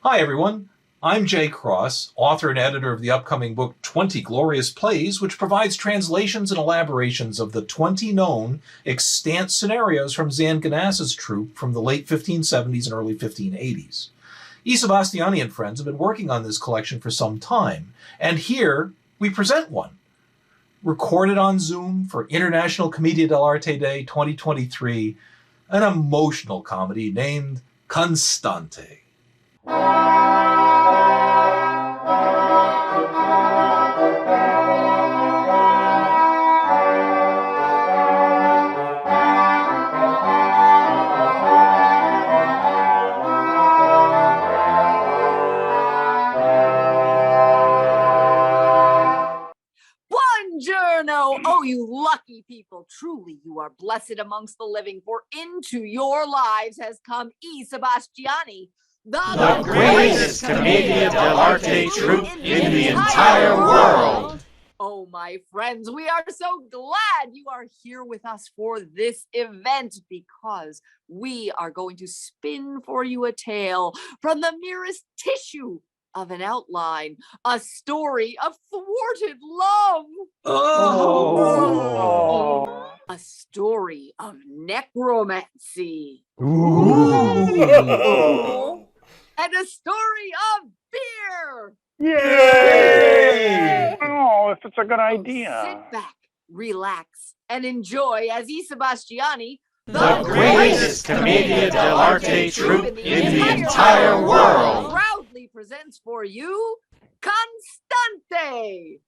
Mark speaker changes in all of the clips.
Speaker 1: Hi, everyone. I'm Jay Cross, author and editor of the upcoming book 20 Glorious Plays, which provides translations and elaborations of the 20 known extant scenarios from Zan Ganassa's troupe from the late 1570s and early 1580s. Sebastiani and Friends have been working on this collection for some time, and here we present one. Recorded on Zoom for International Commedia dell'Arte Day 2023, an emotional comedy named Constante.
Speaker 2: Buongiorno! Oh, you lucky people. Truly, you are blessed amongst the living, for into your lives has come Sebastiani,
Speaker 3: the greatest Commedia dell'Arte troupe in the entire world.
Speaker 2: Oh, my friends, we are so glad you are here with us for this event, because we are going to spin for you a tale from the merest tissue of an outline, a story of thwarted love.
Speaker 3: Oh.
Speaker 2: A story of necromancy.
Speaker 3: Ooh.
Speaker 2: And a story of beer.
Speaker 3: Yay!
Speaker 4: Oh, if it's a good idea.
Speaker 2: Sit back, relax, and enjoy as Sebastiani,
Speaker 3: the greatest Commedia dell'Arte troupe in the entire world,
Speaker 2: proudly presents for you Constante.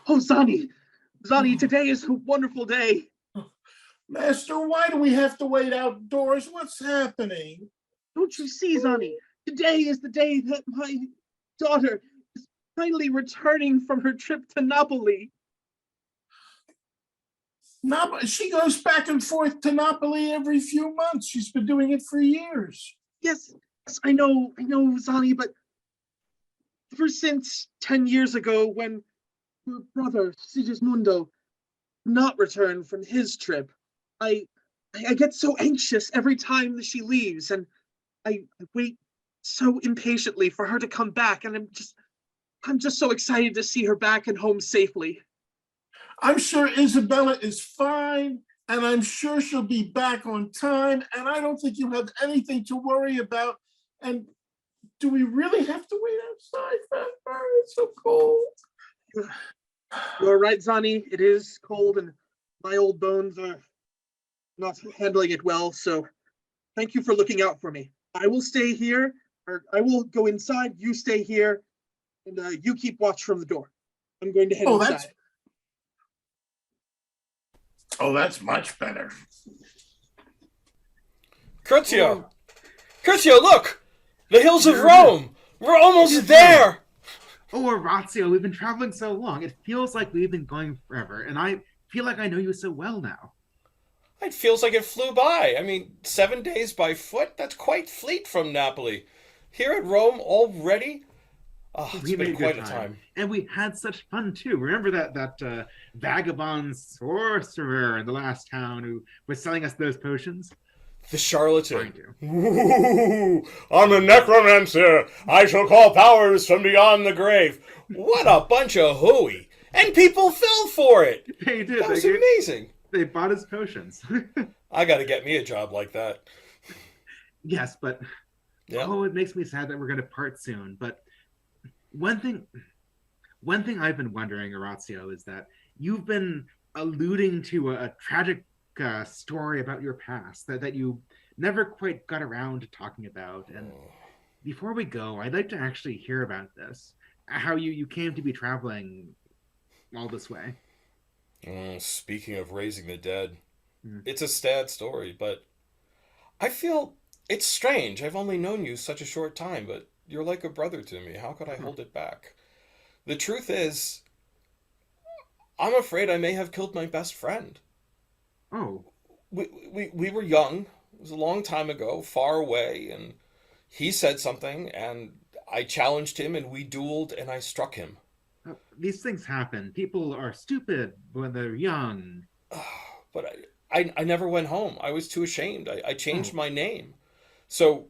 Speaker 5: Oh, Zani, today is a wonderful day.
Speaker 6: Master, why do we have to wait outdoors? What's happening?
Speaker 5: Don't you see, Zani? Today is the day that my daughter is finally returning from her trip to Napoli.
Speaker 6: She goes back and forth to Napoli every few months. She's been doing it for years.
Speaker 5: Yes, I know, Zani, but ever since 10 years ago, when her brother, Sigismundo, not returned from his trip, I get so anxious every time that she leaves, and I wait so impatiently for her to come back, and I'm just so excited to see her back and home safely.
Speaker 6: I'm sure Isabella is fine, and I'm sure she'll be back on time, and I don't think you have anything to worry about. And do we really have to wait outside for her? It's so cold.
Speaker 5: You're right, Zani. It is cold, and my old bones are not handling it well, so thank you for looking out for me. I will stay here, or I will go inside, you stay here, and you keep watch from the door. I'm going to head inside.
Speaker 6: That's much better.
Speaker 7: Curtio, look! The hills of Rome! We're almost there!
Speaker 8: Oh, Orazio, we've been traveling so long. It feels like we've been going forever, and I feel like I know you so well now.
Speaker 7: It feels like it flew by. I mean, 7 days by foot? That's quite fleet from Napoli. Here at Rome already? Oh, it's been quite a time.
Speaker 8: And we had such fun, too. Remember that vagabond sorcerer in the last town who was selling us those potions?
Speaker 7: The charlatan. Ooh, I'm a necromancer. I shall call powers from beyond the grave. What a bunch of hooey. And people fell for it.
Speaker 8: They did.
Speaker 7: That was amazing.
Speaker 8: They bought his potions.
Speaker 7: I got to get me a job like that.
Speaker 8: Yes, but it makes me sad that we're going to part soon. But one thing I've been wondering, Orazio, is that you've been alluding to a tragic story about your past that you never quite got around to talking about. And before we go, I'd like to actually hear about this. How you came to be traveling all this way.
Speaker 7: Speaking of raising the dead, it's a sad story, but I feel it's strange. I've only known you such a short time, but you're like a brother to me. How could I hold it back? The truth is, I'm afraid I may have killed my best friend.
Speaker 8: Oh.
Speaker 7: We were young. It was a long time ago, far away, and he said something, and I challenged him, and we dueled, and I struck him.
Speaker 8: These things happen. People are stupid when they're young.
Speaker 7: But I never went home. I was too ashamed. I changed my name. So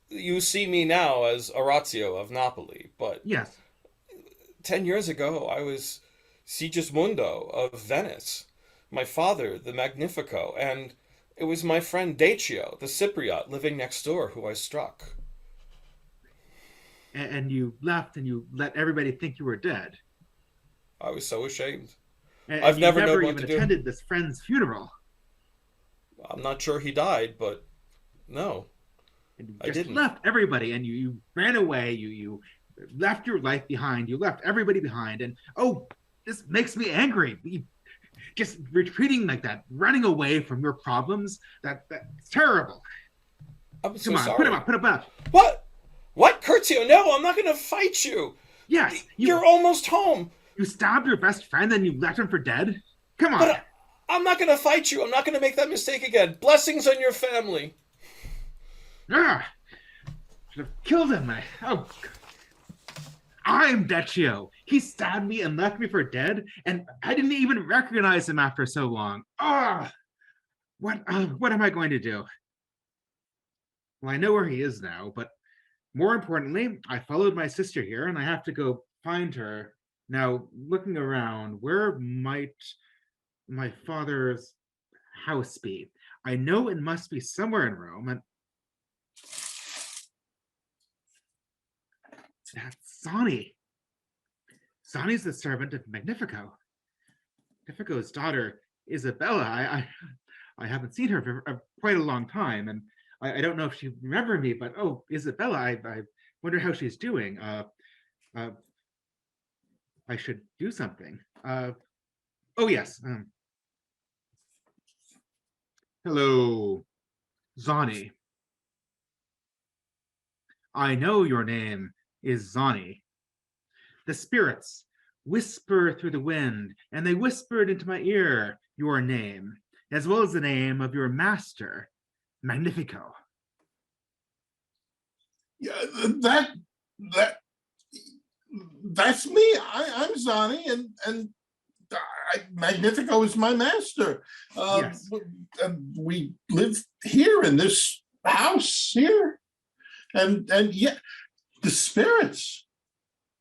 Speaker 7: you see me now as Orazio of Napoli, but
Speaker 8: yes,
Speaker 7: 10 years ago I was Sigismondo of Venice. My father, the Magnifico, and it was my friend Decio, the Cypriot, living next door, who I struck.
Speaker 8: And you left and you let everybody think you were dead.
Speaker 7: I was so ashamed.
Speaker 8: And
Speaker 7: I've never known
Speaker 8: even
Speaker 7: what to do.
Speaker 8: attended this friend's funeral.
Speaker 7: I'm not sure he died, but no,
Speaker 8: And you
Speaker 7: I
Speaker 8: just
Speaker 7: didn't.
Speaker 8: left everybody, and you ran away. You left your life behind. You left everybody behind, and this makes me angry. Just retreating like that, running away from your problems. That's terrible.
Speaker 7: I'm so
Speaker 8: Come on,
Speaker 7: sorry.
Speaker 8: put him up.
Speaker 7: What, Curzio? No, I'm not going to fight you.
Speaker 8: Yes,
Speaker 7: You're almost home.
Speaker 8: You stabbed your best friend, then you left him for dead? Come on.
Speaker 7: But I'm not going to fight you. I'm not going to make that mistake again. Blessings on your family.
Speaker 8: Should have killed him. I'm Decio. He stabbed me and left me for dead, and I didn't even recognize him after so long. What am I going to do? Well, I know where he is now, but more importantly, I followed my sister here, and I have to go find her. Now, looking around, where might my father's house be? I know it must be somewhere in Rome, and that's Zani. Zani's the servant of Magnifico. Magnifico's daughter, Isabella. I haven't seen her for quite a long time, and I don't know if she remembered me, but Isabella, I wonder how she's doing. I should do something. Yes. Hello, Zani. I know your name is Zani. The spirits whisper through the wind, and they whispered into my ear your name, as well as the name of your master, Magnifico.
Speaker 6: Yeah, that's me. I'm Zani, and Magnifico is my master.
Speaker 8: Yes.
Speaker 6: We live here in this house here, and yet the spirits.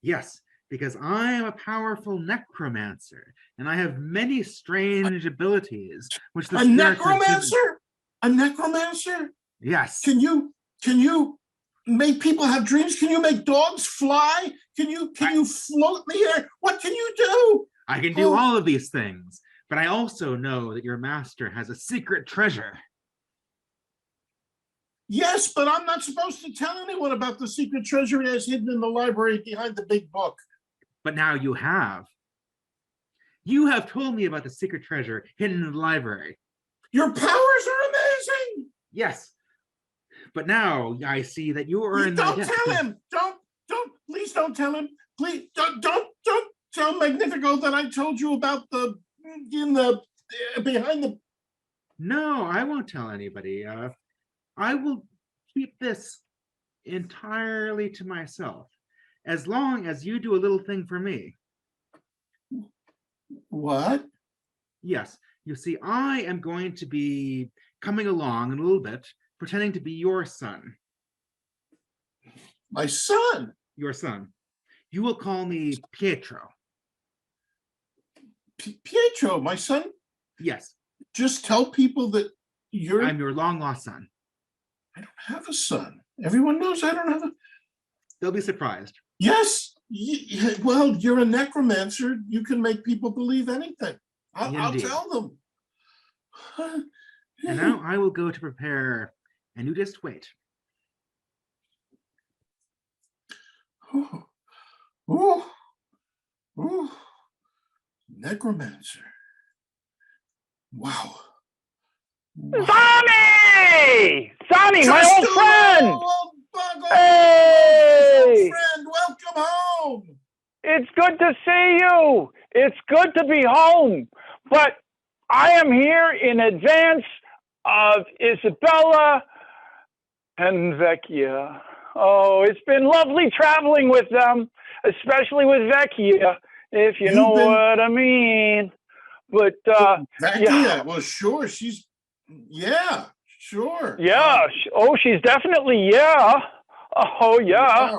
Speaker 8: Yes, because I am a powerful necromancer, and I have many strange abilities. Which the spirits have given-
Speaker 6: A necromancer?
Speaker 8: Yes.
Speaker 6: Can you make people have dreams? Can you make dogs fly? Can you float in the air? What can you do?
Speaker 8: I can do all of these things, but I also know that your master has a secret treasure.
Speaker 6: Yes, but I'm not supposed to tell anyone about the secret treasure he has hidden in the library behind the big book.
Speaker 8: But now you have. You have told me about the secret treasure hidden in the library.
Speaker 6: Your powers are amazing.
Speaker 8: Yes. But now I see that you are in
Speaker 6: Don't tell him. Please don't tell him. Please don't tell Magnifico that I told you about behind the.
Speaker 8: No, I won't tell anybody. I will keep this entirely to myself, as long as you do a little thing for me.
Speaker 6: What?
Speaker 8: Yes. You see, I am going to be coming along in a little bit, pretending to be your son.
Speaker 6: My son?
Speaker 8: Your son. You will call me Pietro.
Speaker 6: Pietro, my son?
Speaker 8: Yes.
Speaker 6: Just tell people that
Speaker 8: I'm your long-lost son.
Speaker 6: I don't have a son. Everyone knows I don't have a...
Speaker 8: They'll be surprised.
Speaker 6: Yes. Well, you're a necromancer. You can make people believe anything. I'll tell them.
Speaker 8: And now I will go to prepare, and you just wait.
Speaker 6: Ooh. Necromancer. Wow.
Speaker 4: Zani! Zani, my old friend!
Speaker 6: Hey! Friend, welcome home!
Speaker 4: It's good to see you! It's good to be home, but I am here in advance of Isabella and Vecchia. Oh, it's been lovely traveling with them, especially with Vecchia, if you know what I mean. But
Speaker 6: Vecchia,
Speaker 4: yeah.
Speaker 6: well, sure, she's sure.
Speaker 4: Yeah. She's definitely Oh yeah.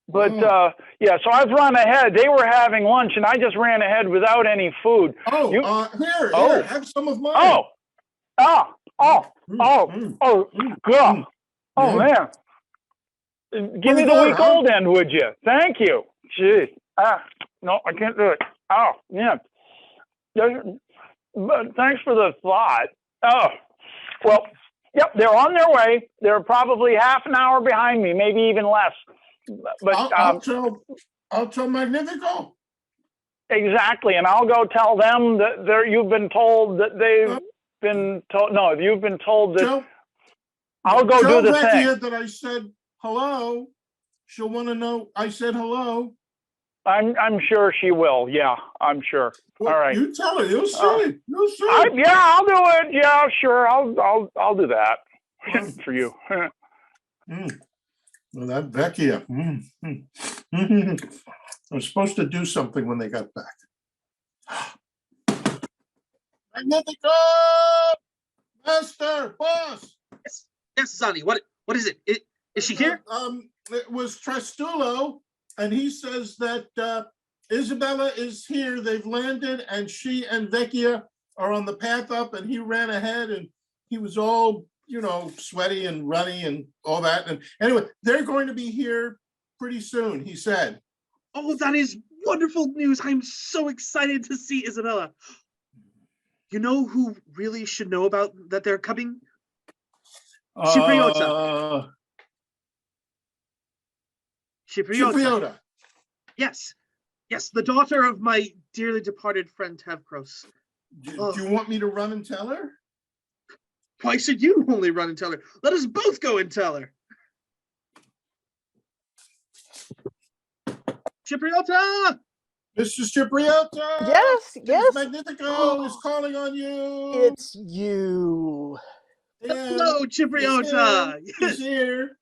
Speaker 6: Wow.
Speaker 4: Yeah. So I've run ahead. They were having lunch, and I just ran ahead without any food.
Speaker 6: Here, have some of mine.
Speaker 4: Good. Oh man. Give me the week-old end, would you? Thank you. Gee. No, I can't do it. Oh, yeah. But thanks for the thought. Oh, well, yep, they're on their way. They're probably half an hour behind me, maybe even less. But
Speaker 6: I'll tell Magnifico.
Speaker 4: Exactly, and I'll go tell them that you've been told that they've been told. No, you've been told that. I'll go do the thing.
Speaker 6: That I said hello. She'll want to know I said hello.
Speaker 4: I'm sure she will. Yeah, I'm sure.
Speaker 6: Well,
Speaker 4: all right.
Speaker 6: You tell her. You'll see. You'll see.
Speaker 4: Yeah, I'll do it. Yeah, sure. I'll do that for you.
Speaker 6: Well, that Vecchia. I was supposed to do something when they got back. Magnifico! Master, boss!
Speaker 5: Yes, Zani, what is it? Is she here?
Speaker 6: It was Trastulo, and he says that Isabella is here. They've landed, and she and Vecchia are on the path up, and he ran ahead, and he was all, sweaty and runny and all that. And anyway, they're going to be here pretty soon, he said.
Speaker 5: Oh, that is wonderful news. I'm so excited to see Isabella. You know who really should know about that they're coming? Cipriota.
Speaker 6: Cipriota.
Speaker 5: Yes, the daughter of my dearly departed friend Tavkros.
Speaker 6: Do you want me to run and tell her?
Speaker 5: Why should you only run and tell her? Let us both go and tell her. Cipriota!
Speaker 6: Mr. Cipriota!
Speaker 9: Yes.
Speaker 6: Magnifico is calling on you.
Speaker 9: It's you.
Speaker 5: Hello, Cipriota.
Speaker 6: He's here.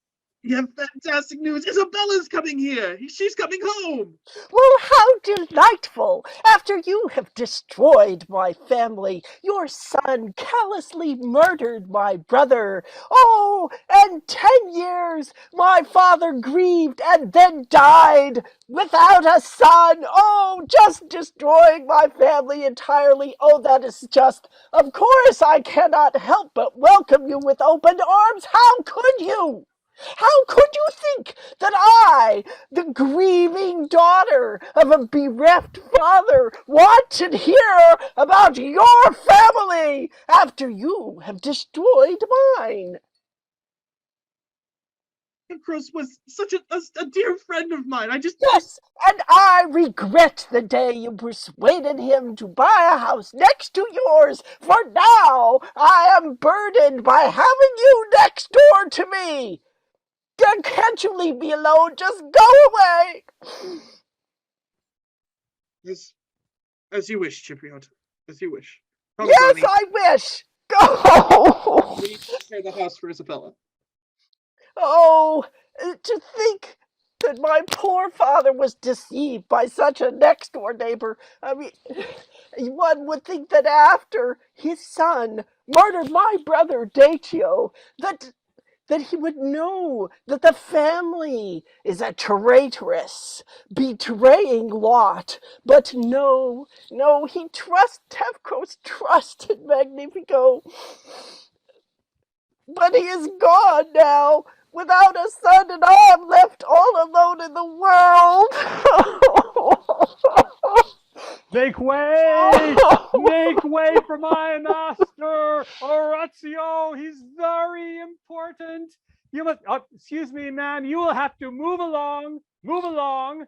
Speaker 5: You have fantastic news. Isabella's coming here. She's coming home.
Speaker 9: Well, how delightful. After you have destroyed my family, your son callously murdered my brother. Oh, and 10 years my father grieved and then died without a son. Oh, just destroying my family entirely. Oh, that is just, of course I cannot help but welcome you with open arms. How could you? How could you think that I, the grieving daughter of a bereft father, want to hear about your family after you have destroyed mine?
Speaker 5: Tavkros was such a dear friend of mine.
Speaker 9: Yes, and I regret the day you persuaded him to buy a house next to yours, for now I am burdened by having you next door to me. Can't you leave me alone? Just go away.
Speaker 5: As you wish, Cipriota. As you wish.
Speaker 9: Yes, I wish. Go.
Speaker 5: We need to prepare the house for Isabella.
Speaker 9: Oh, to think that my poor father was deceived by such a next-door neighbor. I mean, one would think that after his son murdered my brother Decio, that he would know that the family is a traitorous, betraying lot. But no, he Tavkros trusted Magnifico. But he is gone now, without a son, and I am left all alone in the world.
Speaker 10: Make way! Make way for my master, Orazio. He's very important. You must. Excuse me, ma'am. You will have to move along. Move along.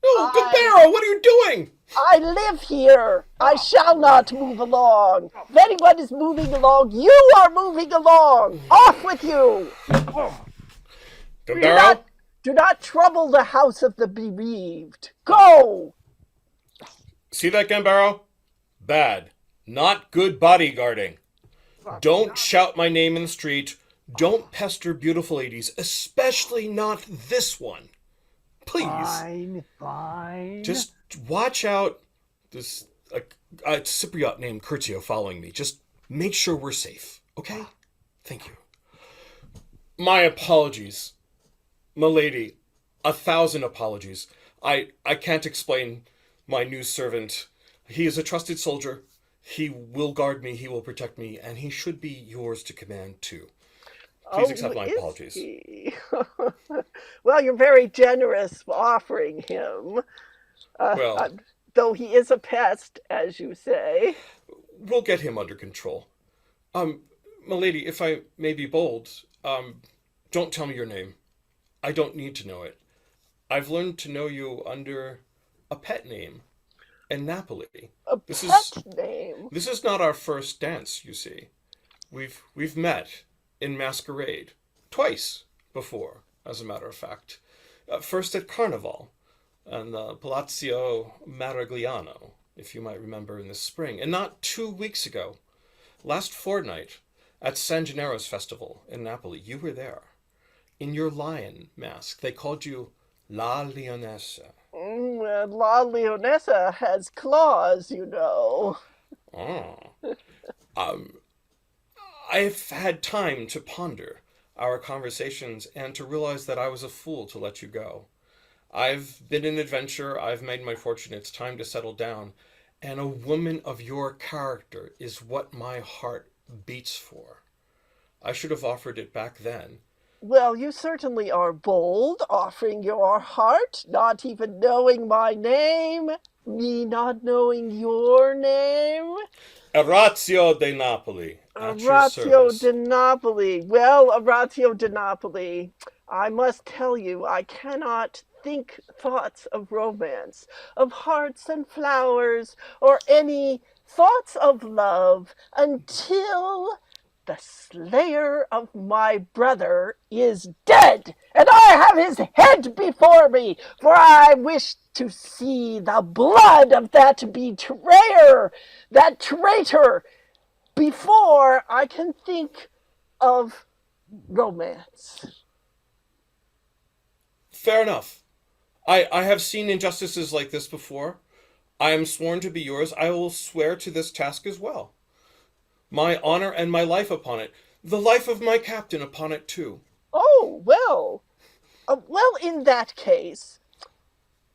Speaker 7: No, Gabero, what are you doing?
Speaker 9: I live here. I shall not move along. If anyone is moving along, you are moving along. Off with you.
Speaker 7: Gabero?
Speaker 9: Do not trouble the house of the bereaved. Go.
Speaker 7: See that, Gambaro? Bad. Not good bodyguarding. Don't shout my name in the street. Don't pester beautiful ladies, especially not this one. Please.
Speaker 10: Fine.
Speaker 7: Just watch out. There's a Cypriot named Curtio following me. Just make sure we're safe, okay? Thank you. My apologies. Milady, 1,000 apologies. I can't explain my new servant. He is a trusted soldier. He will guard me, he will protect me, and he should be yours to command too. Please accept my apologies.
Speaker 9: Well, you're very generous offering him. Though he is a pest, as you say.
Speaker 7: We'll get him under control. Milady, if I may be bold, don't tell me your name. I don't need to know it. I've learned to know you under a pet name in Napoli. This is not our first dance, you see. We've met in masquerade twice before, as a matter of fact. First at Carnival and the Palazzo Maragliano, if you might remember, in the spring, and not 2 weeks ago, last fortnight, at San Gennaro's festival in Napoli. You were there. In your lion mask, they called you La Leonessa.
Speaker 9: La Leonessa has claws, you know.
Speaker 7: I've had time to ponder our conversations and to realize that I was a fool to let you go. I've been an adventurer. I've made my fortune. It's time to settle down. And a woman of your character is what my heart beats for. I should have offered it back then.
Speaker 9: Well, you certainly are bold, offering your heart, not even knowing my name, me not knowing your name.
Speaker 7: Orazio de Napoli.
Speaker 9: Orazio de Napoli. Well, Orazio de Napoli, I must tell you, I cannot think thoughts of romance, of hearts and flowers, or any thoughts of love until the slayer of my brother is dead, and I have his head before me, for I wish to see the blood of that betrayer, that traitor, before I can think of romance.
Speaker 7: Fair enough. I have seen injustices like this before. I am sworn to be yours. I will swear to this task as well. My honor and my life upon it. The life of my captain upon it, too.
Speaker 9: Oh, well. Well, in that case,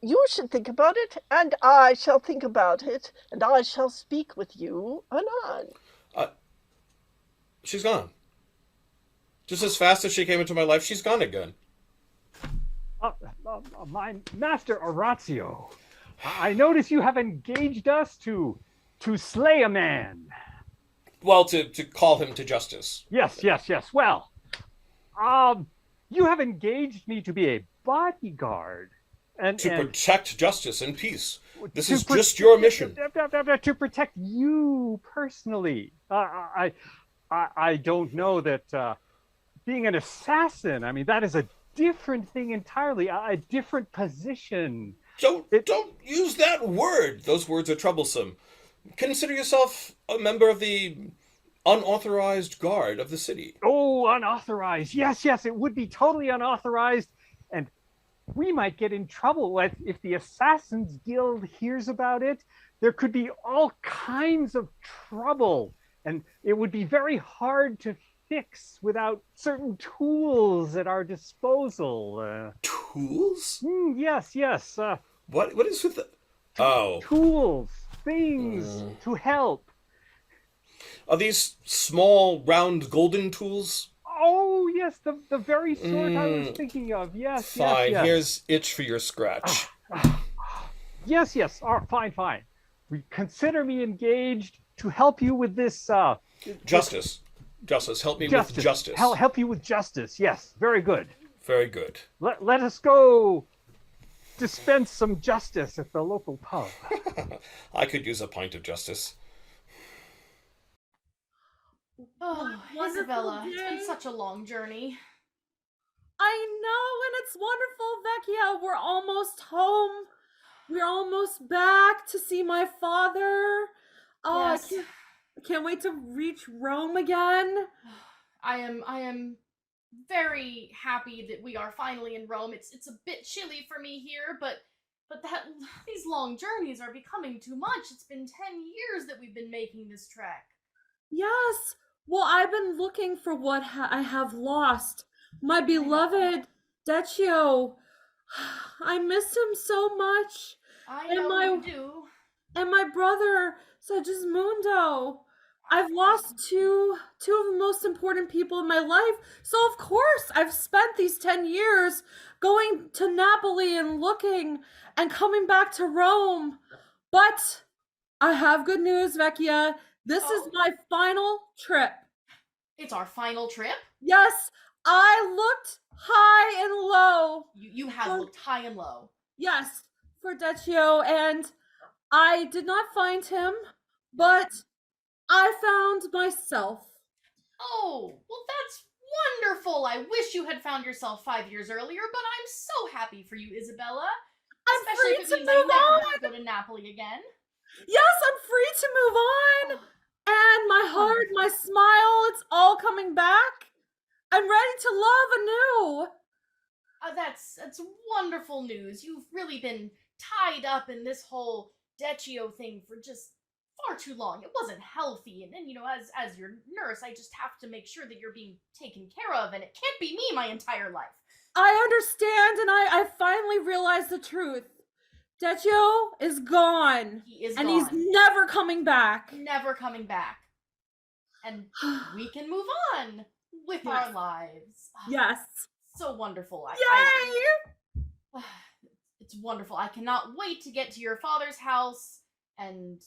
Speaker 9: you should think about it, and I shall think about it, and I shall speak with you anon.
Speaker 7: She's gone. Just as fast as she came into my life, she's gone again.
Speaker 10: My master Orazio, I notice you have engaged us to slay a man.
Speaker 7: Well, to call him to justice.
Speaker 10: Yes. Well, you have engaged me to be a bodyguard. And
Speaker 7: protect justice and peace. This is just your mission.
Speaker 10: To protect you personally. I don't know that being an assassin, I mean, that is a different thing entirely, a different position.
Speaker 7: Don't use that word. Those words are troublesome. Consider yourself a member of the unauthorized guard of the city.
Speaker 10: Oh, unauthorized. Yes, it would be totally unauthorized. And we might get in trouble if the Assassins Guild hears about it. There could be all kinds of trouble. And it would be very hard to fix without certain tools at our disposal.
Speaker 7: Tools?
Speaker 10: Yes.
Speaker 7: What is with the... Oh.
Speaker 10: Tools, things to help.
Speaker 7: Are these small, round, golden tools?
Speaker 10: Oh, yes, the very sort I was thinking of. Yes,
Speaker 7: Fine,
Speaker 10: yes.
Speaker 7: Here's itch for your scratch.
Speaker 10: Yes. Fine. Consider me engaged to help you with this...
Speaker 7: Justice. Help me with justice.
Speaker 10: Help you with justice. Yes, very good.
Speaker 7: Very good.
Speaker 10: Let us go dispense some justice at the local pub.
Speaker 7: I could use a pint of justice.
Speaker 11: Oh, Isabella, it's been such a long journey.
Speaker 12: I know, and it's wonderful, Vecchia. We're almost home. we're almost back to see my father. Oh,
Speaker 11: Yes.
Speaker 12: I can't wait to reach Rome again.
Speaker 11: I am very happy that we are finally in Rome. It's a bit chilly for me here, but these long journeys are becoming too much. It's been 10 years that we've been making this trek.
Speaker 12: Yes. Well, I've been looking for what I have lost. My beloved Deccio. I miss him so much.
Speaker 11: I know you do.
Speaker 12: And my brother, Segismundo. I've lost two of the most important people in my life. So of course I've spent these 10 years going to Napoli and looking and coming back to Rome. But I have good news, Vecchia. This is my final trip.
Speaker 11: It's our final trip?
Speaker 12: Yes, I looked high and low.
Speaker 11: You have looked high and low.
Speaker 12: Yes, for Deccio, and I did not find him, but I found myself.
Speaker 11: Oh, well, that's wonderful. I wish you had found yourself 5 years earlier, but I'm so happy for you, Isabella. Especially if it means I never have to go to Napoli again.
Speaker 12: Yes, I'm free to move on. And my heart, my smile, it's all coming back. I'm ready to love anew.
Speaker 11: That's wonderful news. You've really been tied up in this whole Deccio thing for just far too long. It wasn't healthy, and you know, as your nurse, I just have to make sure that you're being taken care of, and it can't be me my entire life.
Speaker 12: I understand, and I finally realized the truth. Deccio is gone.
Speaker 11: He is
Speaker 12: and
Speaker 11: gone.
Speaker 12: He's never coming back.
Speaker 11: Never coming back. And we can move on with our lives.
Speaker 12: Yes.
Speaker 11: So wonderful.
Speaker 12: Yay!
Speaker 11: It's wonderful. I cannot wait to get to your father's house and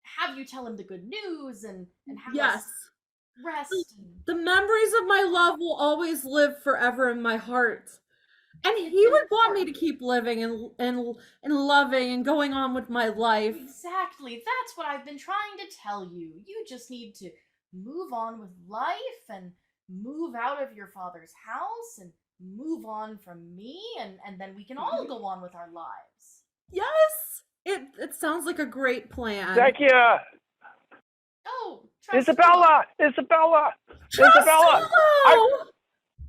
Speaker 11: have you tell him the good news and have us rest.
Speaker 12: The memories of my love will always live forever in my heart. And he would want me to keep living and loving and going on with my life.
Speaker 11: Exactly. That's what I've been trying to tell you. You just need to move on with life and move out of your father's house and move on from me, and then we can all go on with our lives.
Speaker 12: Yes! It sounds like a great plan.
Speaker 4: Vecchia!
Speaker 11: Oh,
Speaker 4: Isabella! Isabella! Isabella!
Speaker 12: Trustullo!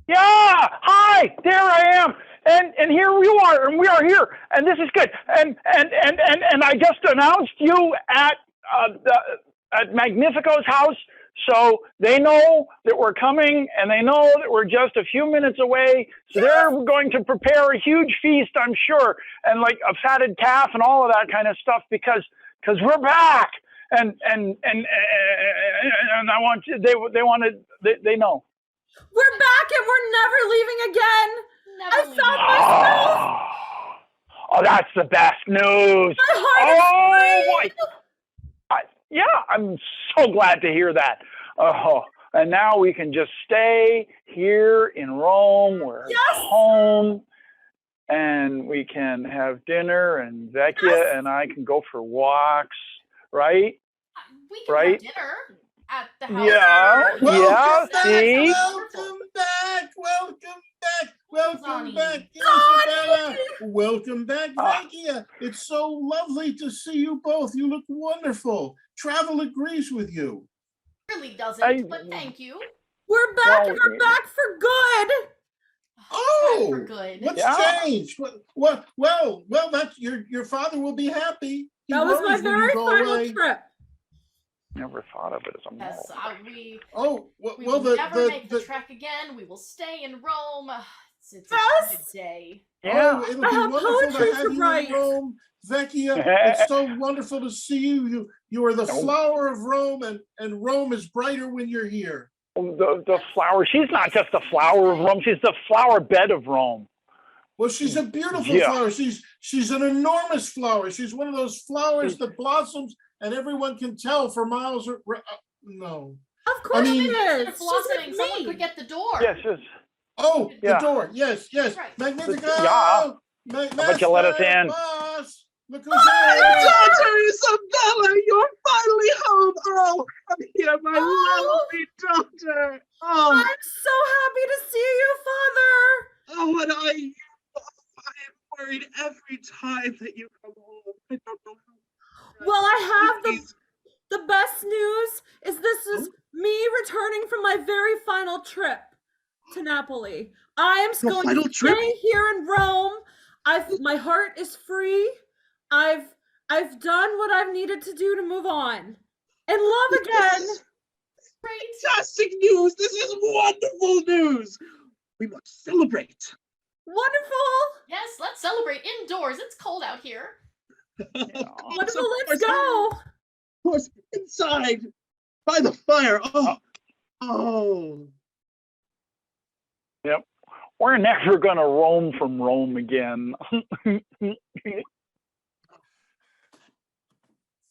Speaker 4: Yeah! Hi! There I am! And here you are, and we are here, and this is good. And I just announced you at Magnifico's house, so they know that we're coming, and they know that we're just a few minutes away. So they're going to prepare a huge feast, I'm sure, and like a fatted calf and all of that kind of stuff because we're back. And I want you, they know.
Speaker 12: We're back and we're never leaving again. I found myself.
Speaker 4: Oh, that's the best news.
Speaker 12: My heart is free.
Speaker 4: Yeah, I'm so glad to hear that. Oh, and now we can just stay here in Rome. We're home, and we can have dinner, and Vecchia and I can go for walks, right?
Speaker 11: We can have dinner at the house.
Speaker 6: Welcome back, Isabella. Welcome back, Vecchia. It's so lovely to see you both. You look wonderful. Travel agrees with you.
Speaker 11: Really doesn't, but thank you.
Speaker 12: We're back and we're back for good.
Speaker 6: Oh,
Speaker 11: for good.
Speaker 6: What's changed? What? Well, that's your father will be happy.
Speaker 12: That was my very final trip.
Speaker 4: Never thought of it as a mall.
Speaker 11: Yes, we
Speaker 6: well,
Speaker 11: will never make the trek again. We will stay in Rome. It's a good day.
Speaker 4: Yeah.
Speaker 6: Oh, it'll be wonderful to have you in Rome, Vecchia. It's so wonderful to see you. You are the flower of Rome, and Rome is brighter when you're here.
Speaker 4: The flower. She's not just the flower of Rome. She's the flower bed of Rome.
Speaker 6: Well, she's a beautiful flower. She's an enormous flower. She's one of those flowers that blossoms, and everyone can tell for miles. No.
Speaker 12: Of course it is.
Speaker 11: She's blossoming. Someone could get the door.
Speaker 4: Yes.
Speaker 6: Oh, the door. Yes. Magnifico.
Speaker 4: Yeah. But you let us in.
Speaker 6: Boss. Look who's
Speaker 5: My
Speaker 6: here.
Speaker 5: daughter Isabella, you're finally home. Oh, come here, my lovely daughter. Oh,
Speaker 12: I'm so happy to see you, Father.
Speaker 5: Oh, and I am worried every time that you come home.
Speaker 12: have the best news is this is me returning from my very final trip to Napoli. I am going to stay here in Rome. My heart is free. I've done what I've needed to do to move on. And love again.
Speaker 5: Fantastic news! This is wonderful news! We must celebrate.
Speaker 12: Wonderful!
Speaker 11: Yes, let's celebrate indoors. It's cold out here.
Speaker 12: Wonderful, let's go!
Speaker 5: Of course, inside, by the fire. Oh.
Speaker 4: Yep. We're never going to roam from Rome again.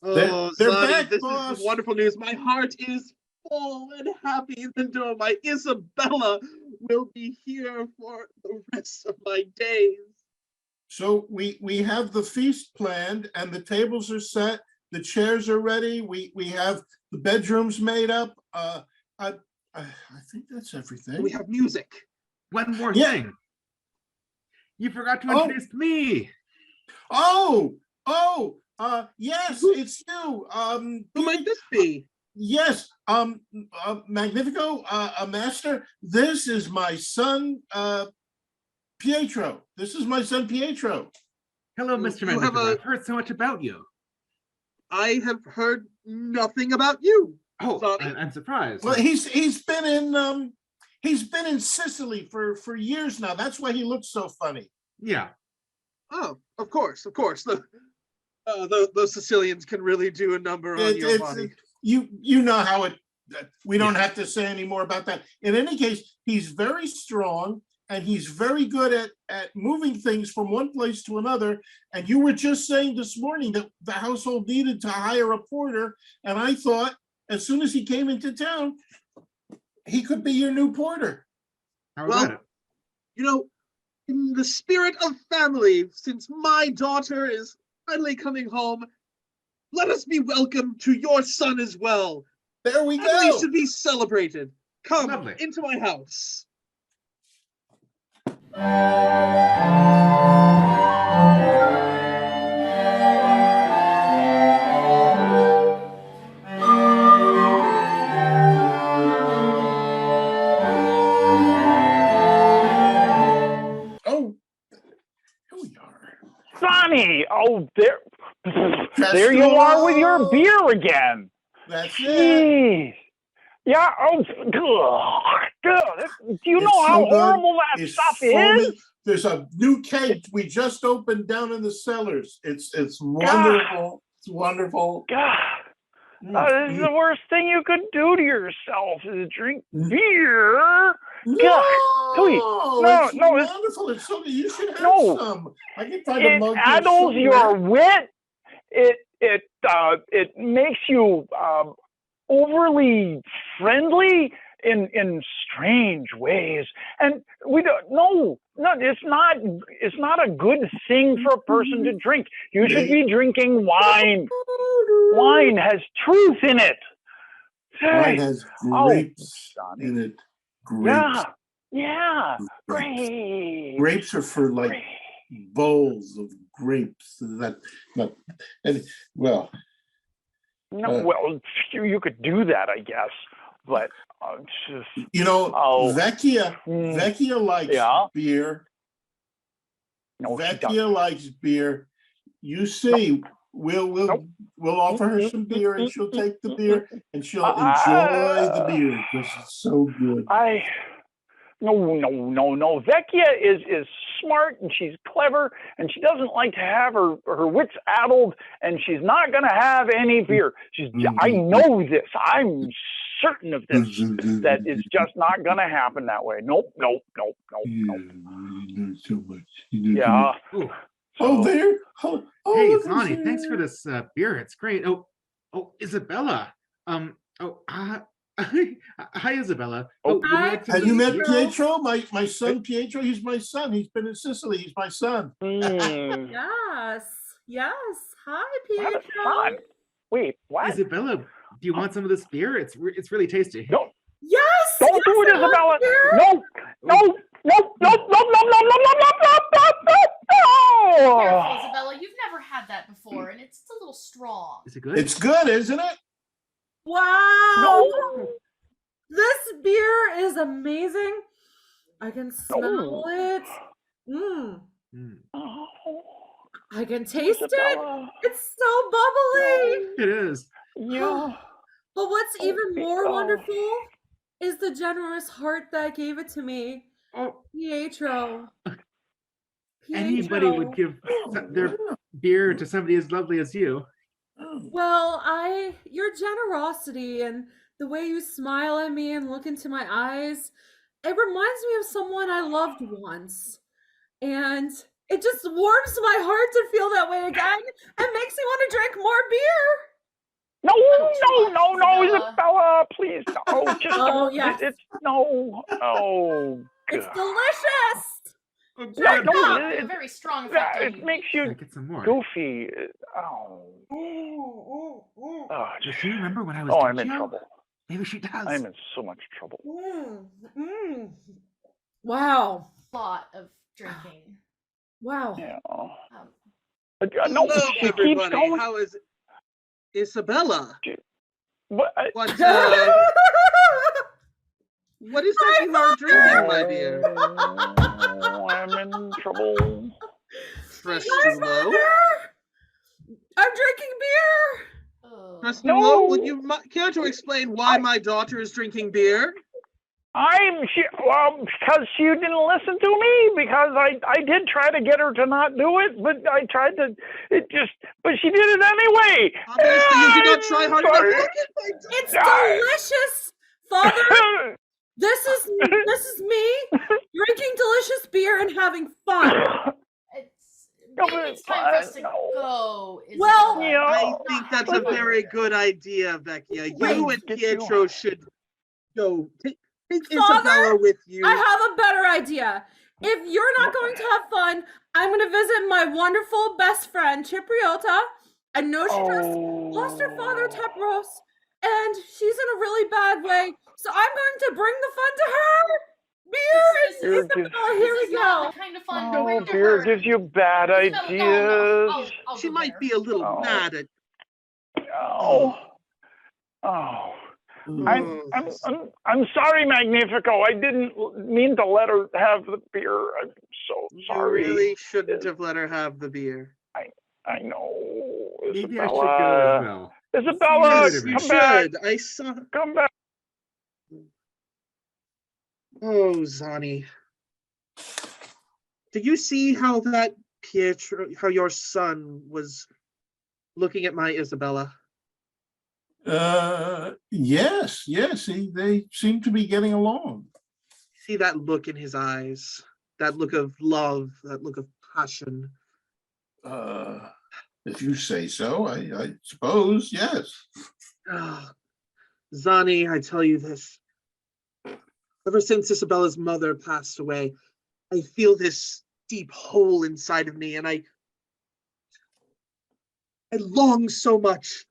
Speaker 5: Oh,
Speaker 6: They're
Speaker 5: Sonny,
Speaker 6: back,
Speaker 5: this
Speaker 6: boss.
Speaker 5: is wonderful news. My heart is full and happy, even though my Isabella will be here for the rest of my days.
Speaker 6: So we have the feast planned, and the tables are set. The chairs are ready. We have the bedrooms made up. I think that's everything.
Speaker 5: We have music.
Speaker 8: One more thing. You forgot to introduce me.
Speaker 6: Yes, it's you.
Speaker 5: Who might this be?
Speaker 6: Yes, Magnifico, a master. This is my son, Pietro. This is my son, Pietro.
Speaker 8: Hello, Mr. Magnifico. I've heard so much about you.
Speaker 5: I have heard nothing about you.
Speaker 8: Oh, I'm surprised.
Speaker 6: Well, he's been in Sicily for years now. That's why he looks so funny.
Speaker 8: Yeah.
Speaker 5: Oh, of course. Those Sicilians can really do a number on your body.
Speaker 6: You know how it. We don't have to say any more about that. In any case, he's very strong and he's very good at moving things from one place to another. And you were just saying this morning that the household needed to hire a porter, and I thought as soon as he came into town, he could be your new porter.
Speaker 8: How about it?
Speaker 5: You know, in the spirit of family, since my daughter is finally coming home, let us be welcome to your son as well.
Speaker 6: There we
Speaker 5: Family
Speaker 6: go.
Speaker 5: should be celebrated. Come
Speaker 8: Lovely.
Speaker 5: into my house.
Speaker 6: Oh, here we are.
Speaker 4: Sonny! Oh, there you are with your beer again.
Speaker 6: That's
Speaker 4: Jeez.
Speaker 6: it.
Speaker 4: Yeah, do you know how horrible that stuff is?
Speaker 6: There's a new cake we just opened down in the cellars. It's wonderful. It's wonderful.
Speaker 4: God. This is the worst thing you could do to yourself is drink beer.
Speaker 6: No,
Speaker 4: God.
Speaker 6: it's wonderful. It's so you should have some. I can find a mug.
Speaker 4: It addles your wit. It makes you overly friendly in strange ways, and we don't. No, it's not a good thing for a person to drink. You should be drinking wine. Wine has truth in it.
Speaker 6: Wine has grapes in it. Grapes.
Speaker 4: Yeah. Grapes.
Speaker 6: Grapes are for like bowls of grapes. Well,
Speaker 4: you could do that, I guess, but
Speaker 6: Vecchia likes beer.
Speaker 4: No,
Speaker 6: Vecchia likes beer. You see, we'll offer her some beer, and she'll take the beer, and she'll enjoy the beer because it's so good.
Speaker 4: No. Vecchia is smart and she's clever and she doesn't like to have her wits addled, and she's not going to have any beer. I know this. I'm certain of this. That is just not going to happen that way. Nope.
Speaker 6: You know so much.
Speaker 4: Yeah.
Speaker 6: There.
Speaker 8: Hey, Zani, thanks for this beer. It's great. Oh, Isabella. Hi, Isabella.
Speaker 6: Have you met Pietro? My son Pietro. He's my son. He's been in Sicily. He's my son.
Speaker 12: Yes. Hi, Pietro.
Speaker 4: Fun. Wait, what?
Speaker 8: Isabella, do you want some of this beer? It's really tasty.
Speaker 4: No.
Speaker 12: Yes.
Speaker 4: Don't do it, Isabella. No.
Speaker 11: Careful, Isabella. You've never had that before, and it's a little strong.
Speaker 8: Is it good?
Speaker 6: It's good, isn't it?
Speaker 12: Wow! This beer is amazing. I can smell it. I can taste it. It's so bubbly.
Speaker 8: It is.
Speaker 12: Yeah. But what's even more wonderful is the generous heart that gave it to me. Pietro.
Speaker 8: Anybody would give their beer to somebody as lovely as you.
Speaker 12: Well, your generosity and the way you smile at me and look into my eyes, it reminds me of someone I loved once. And it just warms my heart to feel that way again and makes me want to drink more beer.
Speaker 4: No, Isabella, please, no. Just,
Speaker 12: yes. It's delicious.
Speaker 11: It's very strong effect on
Speaker 4: It
Speaker 11: you.
Speaker 4: makes you
Speaker 8: Get some more.
Speaker 4: goofy.
Speaker 8: Does she remember when I was
Speaker 4: I'm in
Speaker 8: Dicchio?
Speaker 4: trouble.
Speaker 8: Maybe she does.
Speaker 4: I'm in so much trouble.
Speaker 12: Wow.
Speaker 11: Lot of drinking.
Speaker 12: Wow.
Speaker 4: Yeah.
Speaker 5: Hello,
Speaker 4: she keeps
Speaker 5: everybody.
Speaker 4: going.
Speaker 5: How is Isabella?
Speaker 4: What
Speaker 5: is that you are drinking, my dear?
Speaker 4: I'm in trouble.
Speaker 5: Frestulo?
Speaker 12: I'm drinking beer.
Speaker 5: Frestulo, would you care to explain why my daughter is drinking beer?
Speaker 4: Because she didn't listen to me, because I did try to get her to not do it, but I tried to, but she did it anyway.
Speaker 5: Obviously, you did not try hard enough.
Speaker 12: It's delicious, Father. This is me drinking delicious beer and having fun.
Speaker 11: It's time for us to go.
Speaker 12: Well,
Speaker 5: I think that's a very good idea, Vecchia. You and Pietro should go. Take Isabella with you.
Speaker 12: I have a better idea. If you're not going to have fun, I'm going to visit my wonderful best friend, Cipriota. I know she just lost her father, Tepros, and she's in a really bad way. So I'm going to bring the fun to her. Beer is Isabella. Here we go.
Speaker 11: The kind of fun to bring to
Speaker 4: beer
Speaker 11: her.
Speaker 4: gives you bad ideas.
Speaker 11: I'll
Speaker 5: She
Speaker 11: go
Speaker 5: might
Speaker 11: there.
Speaker 5: be a little mad at.
Speaker 4: I'm sorry, Magnifico. I didn't mean to let her have the beer. I'm so sorry.
Speaker 5: You really shouldn't have let her have the beer.
Speaker 4: I know.
Speaker 8: Maybe I should go as well.
Speaker 4: Isabella,
Speaker 5: Yes, you
Speaker 4: come back.
Speaker 5: should. I saw.
Speaker 4: Come back.
Speaker 5: Oh, Zani. Did you see how that Pietro, how your son was looking at my Isabella?
Speaker 6: Yes. They seem to be getting along.
Speaker 5: See that look in his eyes, that look of love, that look of passion.
Speaker 6: If you say so, I suppose, yes.
Speaker 5: Zani, I tell you this. Ever since Isabella's mother passed away, I feel this deep hole inside of me, and I long so much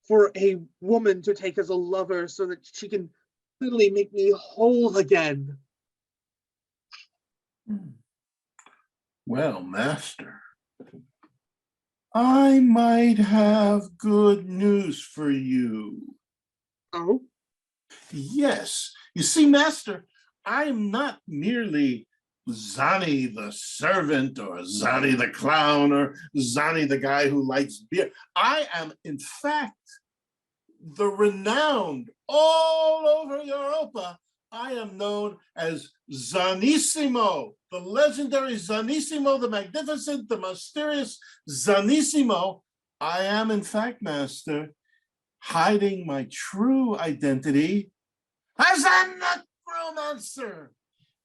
Speaker 5: for a woman to take as a lover so that she can finally make me whole again.
Speaker 6: Well, Master, I might have good news for you.
Speaker 5: Oh?
Speaker 6: Yes. You see, Master, I am not merely Zani the servant or Zani the clown or Zani the guy who likes beer. I am, in fact, the renowned all over Europa. I am known as Zanissimo, the legendary Zanissimo, the magnificent, the mysterious Zanissimo. I am, in fact, Master, hiding my true identity as a necromancer.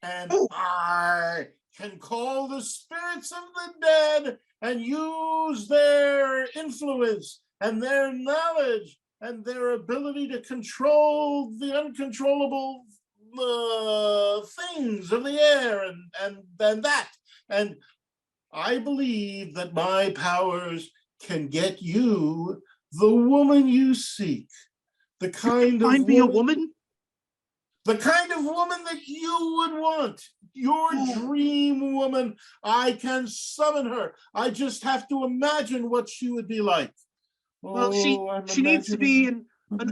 Speaker 6: And I can call the spirits of the dead and use their influence and their knowledge and their ability to control the uncontrollable things of the air and that. And I believe that my powers can get you the woman you seek. The kind of
Speaker 5: Find me a woman?
Speaker 6: The kind of woman that you would want. your dream woman. I can summon her. I just have to imagine what she would be like.
Speaker 5: Well, she needs to be an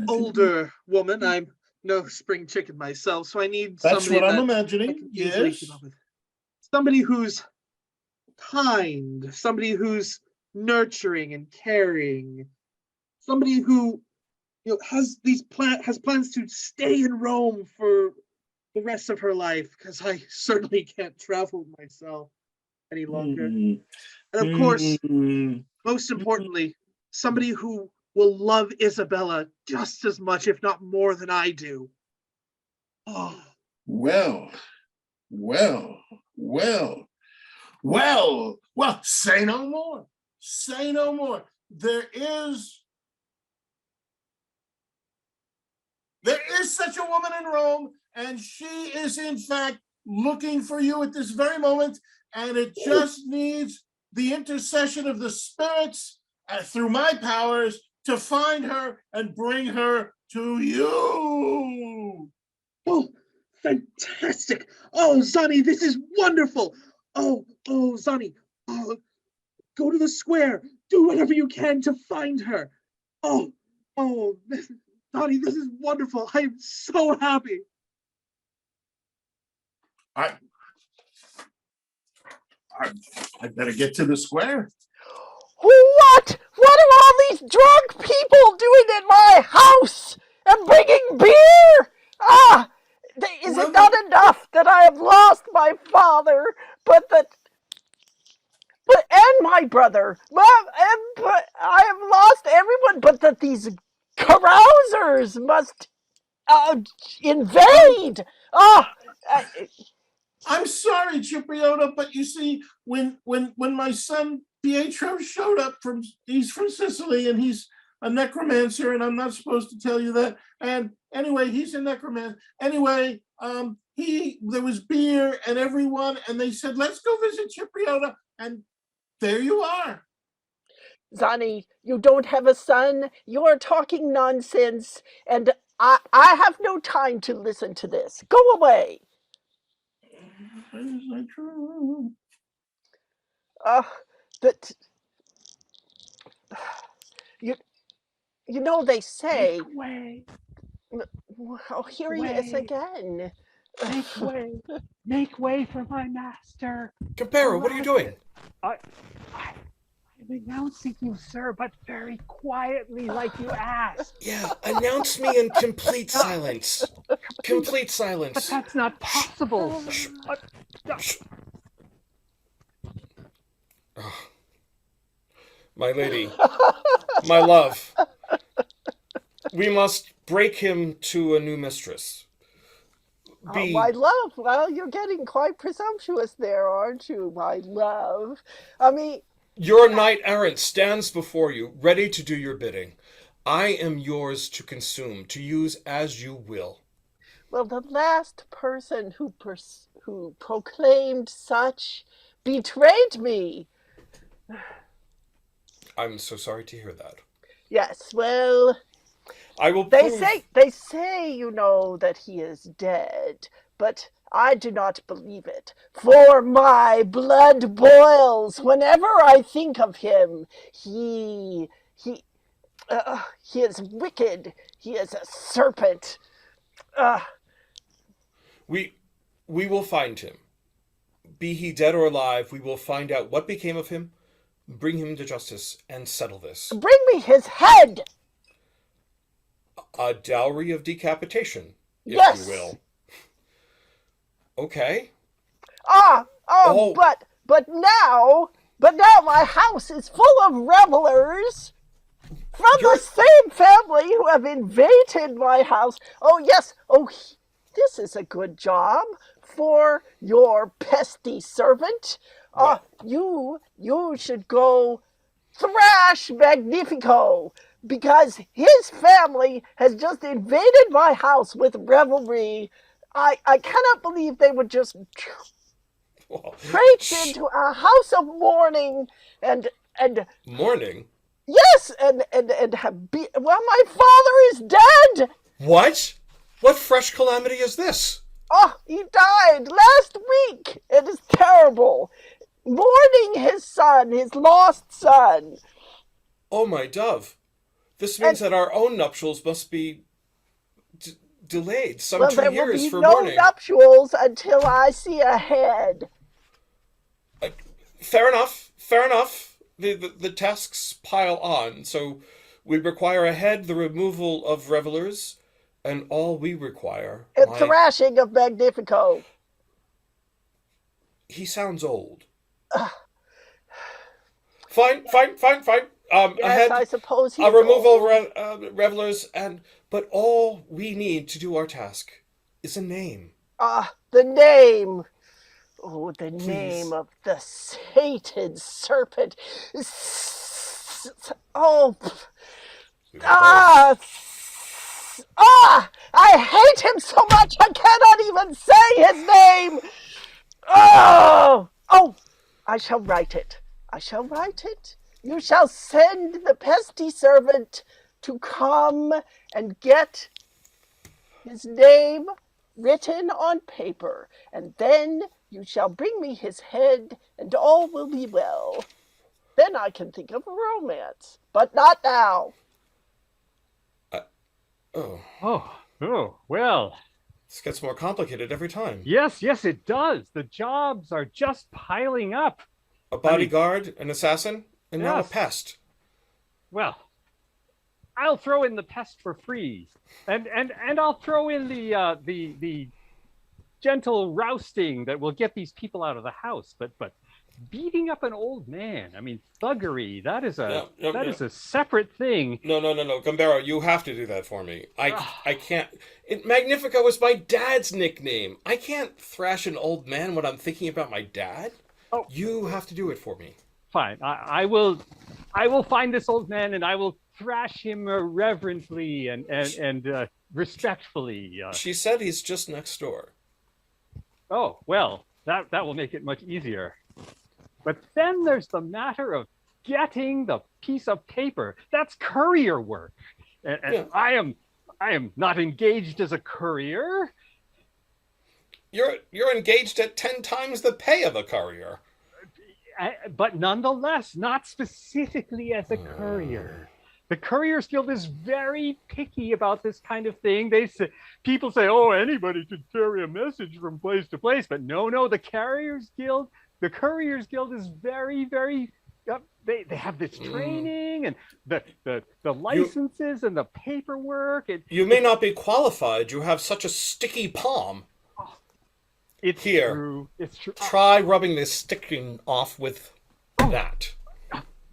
Speaker 5: older woman. I'm no spring chicken myself, so I need
Speaker 6: That's
Speaker 5: somebody
Speaker 6: what I'm
Speaker 5: that
Speaker 6: imagining.
Speaker 5: I can easily
Speaker 6: Yes.
Speaker 5: keep up with. Somebody who's kind, somebody who's nurturing and caring, somebody who has plans to stay in Rome for the rest of her life, because I certainly can't travel myself any longer. And of course, most importantly, somebody who will love Isabella just as much, if not more, than I do. Oh.
Speaker 6: Well, say no more. Say no more. There is such a woman in Rome, and she is in fact looking for you at this very moment, and it just needs the intercession of the spirits through my powers to find her and bring her to you.
Speaker 5: Oh, fantastic. Oh, Zani, this is wonderful. Oh, Zani, go to the square. Do whatever you can to find her. Oh, Zani, this is wonderful. I'm so happy.
Speaker 6: I better get to the square.
Speaker 9: What? What are all these drunk people doing in my house and bringing beer? Is it not enough that I have lost my father, and my brother, but I have lost everyone, but that these carousers must invade?
Speaker 6: I'm sorry, Cipriota, but you see, when my son Pietro showed up he's from Sicily, and he's a necromancer, and I'm not supposed to tell you that. And anyway, he's a necromancer. Anyway, there was beer and everyone, and they said, let's go visit Cipriota, and there you are.
Speaker 9: Zani, you don't have a son. You're talking nonsense, and I have no time to listen to this. Go away.
Speaker 6: Is that true?
Speaker 9: But you know they say.
Speaker 10: Make way.
Speaker 9: Oh, here he is again.
Speaker 10: Make way for my master.
Speaker 7: Comparo, what are you doing?
Speaker 10: I'm announcing you, sir, but very quietly, like you asked.
Speaker 7: Yeah, announce me in complete silence. Complete silence.
Speaker 10: But that's not possible.
Speaker 7: My lady, my love, we must break him to a new mistress.
Speaker 9: My love, well, you're getting quite presumptuous there, aren't you, my love? I mean...
Speaker 7: Your knight errant stands before you, ready to do your bidding. I am yours to consume, to use as you will.
Speaker 9: Well, the last person who proclaimed such betrayed me.
Speaker 7: I'm so sorry to hear that.
Speaker 9: Yes, well...
Speaker 7: I will
Speaker 9: They say, you know, that he is dead, but I do not believe it. For my blood boils whenever I think of him. He is wicked. He is a serpent.
Speaker 7: We will find him. Be he dead or alive, we will find out what became of him, bring him to justice, and settle this.
Speaker 9: Bring me his head!
Speaker 7: A dowry of decapitation, if
Speaker 9: yes.
Speaker 7: you will. Okay.
Speaker 9: But now my house is full of revelers from the same family who have invaded my house. Oh, yes. Oh, this is a good job for your pesty servant. You should go thrash Magnifico, because his family has just invaded my house with revelry. I cannot believe they would just traipse into a house of mourning and
Speaker 7: mourning.
Speaker 9: Yes, and my father is dead.
Speaker 7: What? What fresh calamity is this?
Speaker 9: Oh, he died last week. It is terrible. Mourning his son, his lost son.
Speaker 7: Oh, my dove. This means that our own nuptials must be delayed some 2
Speaker 9: there
Speaker 7: years
Speaker 9: will be
Speaker 7: for
Speaker 9: no
Speaker 7: mourning.
Speaker 9: nuptials until I see a head.
Speaker 7: Fair enough. Fair enough. The tasks pile on, so we require a head, the removal of revelers, and all we require...
Speaker 9: A thrashing of Magnifico.
Speaker 7: He sounds old. Fine.
Speaker 9: Yes,
Speaker 7: a head,
Speaker 9: I suppose he's
Speaker 7: a removal
Speaker 9: old.
Speaker 7: of revelers, but all we need to do our task is a name.
Speaker 9: The name. Oh, the
Speaker 7: Please.
Speaker 9: name of the sated serpent. Oh. I hate him so much I cannot even say his name. Oh, I shall write it. You shall send the pesty servant to come and get his name written on paper, and then you shall bring me his head, and all will be well. Then I can think of a romance, but not now.
Speaker 10: Well.
Speaker 7: This gets more complicated every time.
Speaker 10: Yes, it does. The jobs are just piling up.
Speaker 7: A bodyguard, an assassin, and now a
Speaker 10: Yes.
Speaker 7: pest.
Speaker 10: Well, I'll throw in the pest for free, and I'll throw in the gentle rousting that will get these people out of the house. But beating up an old man, I mean, thuggery, that is a separate thing.
Speaker 7: No, Gambaro, you have to do that for me. I can't. Magnifico is my dad's nickname. I can't thrash an old man when I'm thinking about my dad.
Speaker 10: Oh.
Speaker 7: You have to do it for me.
Speaker 10: Fine, I will find this old man and I will thrash him reverently and respectfully.
Speaker 7: She said he's just next door.
Speaker 10: Oh, well, that will make it much easier. But then there's the matter of getting the piece of paper. That's courier work. And
Speaker 7: Yeah.
Speaker 10: I am not engaged as a courier.
Speaker 7: You're engaged at 10 times the pay of a courier.
Speaker 10: But nonetheless, not specifically as a courier. The Couriers Guild is very picky about this kind of thing. People say, oh, anybody can carry a message from place to place. But no, the Couriers Guild is very, very, they have this training and the licenses and the paperwork.
Speaker 7: You may not be qualified. You have such a sticky palm.
Speaker 10: It's
Speaker 7: Here,
Speaker 10: true. It's true.
Speaker 7: Try rubbing this sticking off with that.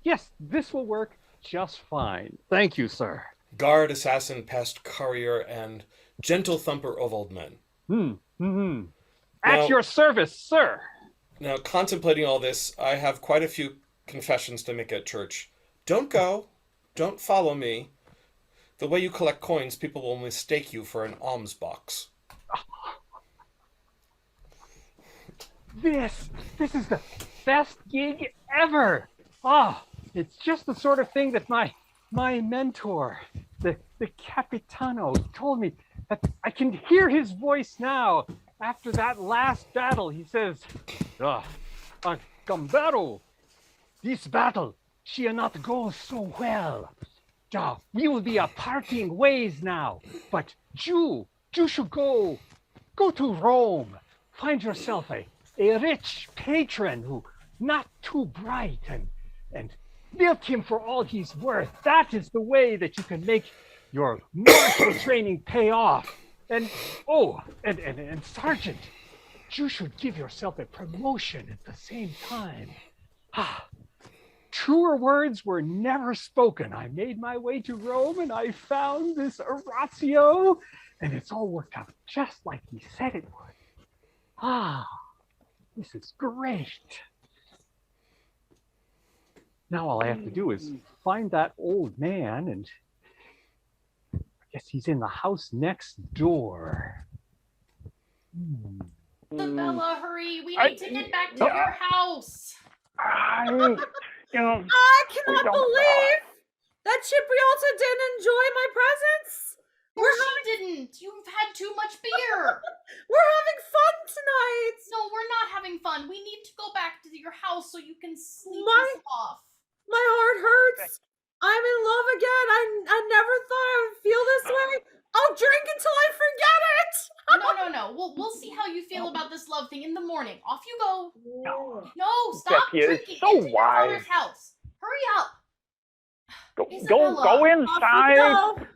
Speaker 10: Yes, this will work just fine. Thank you, sir.
Speaker 7: Guard, assassin, pest, courier, and gentle thumper of old men.
Speaker 10: At your service, sir.
Speaker 7: Now, contemplating all this, I have quite a few confessions to make at church. Don't go. Don't follow me. The way you collect coins, people will mistake you for an alms box.
Speaker 10: This is the best gig ever. It's just the sort of thing that my mentor, the Capitano, told me. That I can hear his voice now. After that last battle, he says, Gambaro, this battle shall not go so well. We will be parting ways now. But you should go to Rome. Find yourself a rich patron who not too bright and milk him for all he's worth. That is the way that you can make your martial training pay off. And Sergeant, you should give yourself a promotion at the same time. Truer words were never spoken. I made my way to Rome and I found this Orazio, and it's all worked out just like he said it would. This is great. Now all I have to do is find that old man, and I guess he's in the house next door.
Speaker 11: Isabella, hurry. We need to get back to your house.
Speaker 12: I cannot believe that Cipriota didn't enjoy my presence.
Speaker 11: She didn't. You've had too much beer.
Speaker 12: We're having
Speaker 11: love thing in the morning. Off you go.
Speaker 4: No.
Speaker 11: No, stop
Speaker 4: Vecchia is
Speaker 11: drinking.
Speaker 4: so
Speaker 11: Into your
Speaker 4: wise.
Speaker 11: father's house. Hurry up.
Speaker 4: Go
Speaker 11: Isabella.
Speaker 4: inside.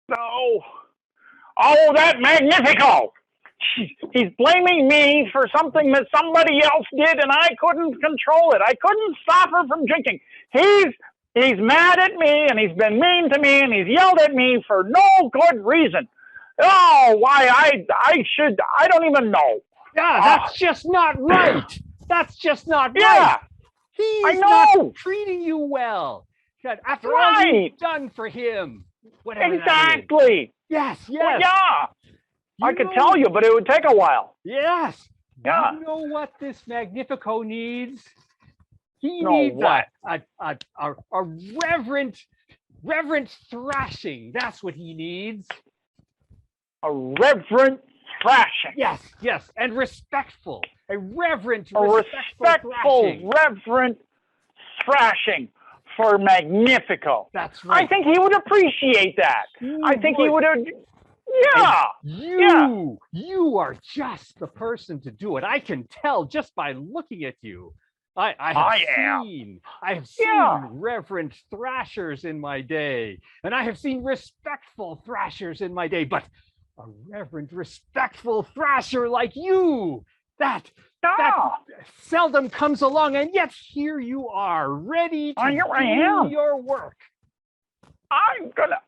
Speaker 4: No. Oh, that Magnifico! He's blaming me for something that somebody else did, and I couldn't control it. I couldn't stop her from drinking. He's mad at me, and he's been mean to me, and he's yelled at me for no good reason. Oh, why I don't even know.
Speaker 10: Yeah, that's just not right. That's just not
Speaker 4: Yeah,
Speaker 10: right. He's not treating you well. After all you've done for him. Whatever
Speaker 4: exactly.
Speaker 10: Yes, yes.
Speaker 4: Well, yeah. I could tell you, but it would take a while.
Speaker 10: Yes.
Speaker 4: Yeah.
Speaker 10: You know what this Magnifico needs? He
Speaker 4: No,
Speaker 10: needs
Speaker 4: what?
Speaker 10: a reverent thrashing. That's what he needs.
Speaker 4: A reverent thrashing.
Speaker 10: Yes, yes, and respectful. A reverent,
Speaker 4: respectful, reverent thrashing for Magnifico.
Speaker 10: That's right.
Speaker 4: I think he would appreciate that. I think he would. Yeah.
Speaker 10: You are just the person to do it. I can tell just by looking at you. I have seen reverent thrashers in my day, and I have seen respectful thrashers in my day, but a reverent, respectful thrasher like you, that seldom comes along, and yet here you are, ready to do your work.
Speaker 4: I'm gonna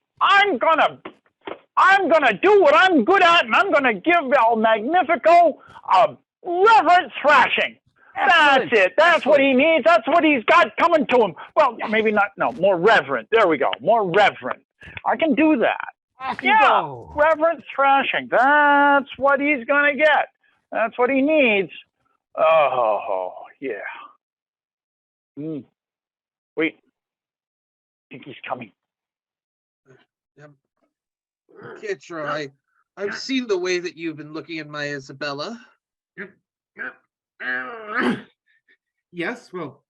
Speaker 4: do what I'm good at, and I'm gonna give El Magnifico a reverent thrashing.
Speaker 10: Excellent.
Speaker 4: That's it. That's what he needs. That's what he's got coming to him. Well, maybe not. No, more reverent. There we go. More reverent. I can do that. Reverent thrashing. That's what he's gonna get. That's what he needs. Oh, yeah. Wait. I think he's coming.
Speaker 5: Pietro, I've seen the way that you've been looking at my Isabella.
Speaker 8: Yes, well,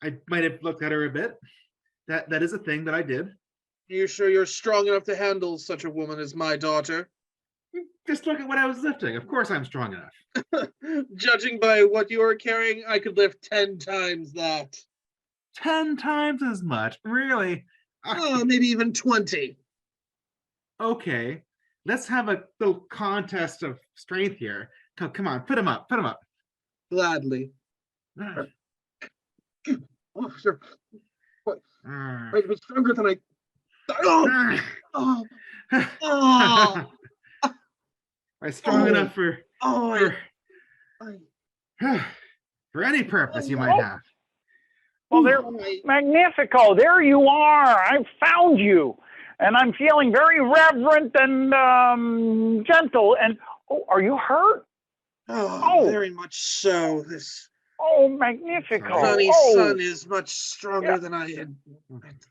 Speaker 8: I might have looked at her a bit. That is a thing that I did.
Speaker 5: Are you sure you're strong enough to handle such a woman as my daughter?
Speaker 8: Just look at what I was lifting. Of course I'm strong enough.
Speaker 5: Judging by what you are carrying, I could lift 10 times that.
Speaker 8: 10 times as much? Really?
Speaker 5: Oh, maybe even 20.
Speaker 8: Okay, let's have a little contest of strength here. Come on, put him up.
Speaker 5: Gladly. Oh, sure. Wait, it's stronger than I. Oh!
Speaker 8: I'm strong enough for any purpose you might have.
Speaker 4: Well, there, Magnifico, there you are. I've found you. And I'm feeling very reverent and gentle. And, are you hurt?
Speaker 5: Oh, very much so. This
Speaker 4: Magnifico.
Speaker 5: Sonny's son is much stronger than I had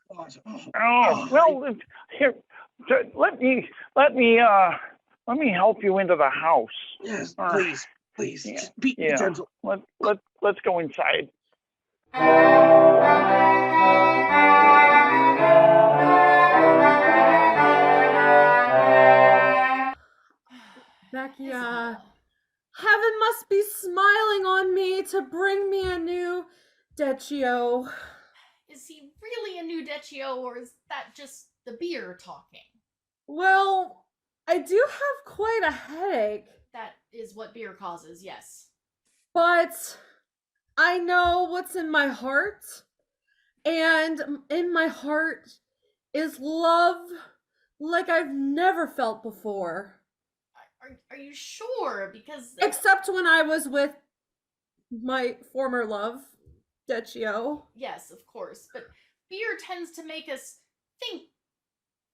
Speaker 5: thought.
Speaker 4: Well, here, let me help you into the house.
Speaker 5: Yes, please. Just be gentle.
Speaker 4: Let's go inside.
Speaker 12: Vecchia, heaven must be smiling on me to bring me a new Deccio.
Speaker 11: Is he really a new Deccio, or is that just the beer talking?
Speaker 12: Well, I do have quite a headache.
Speaker 11: That is what beer causes, yes.
Speaker 12: But I know what's in my heart, and in my heart is love like I've never felt before.
Speaker 11: Are you sure? Because
Speaker 12: except when I was with my former love, Deccio.
Speaker 11: Yes, of course. But beer tends to make us think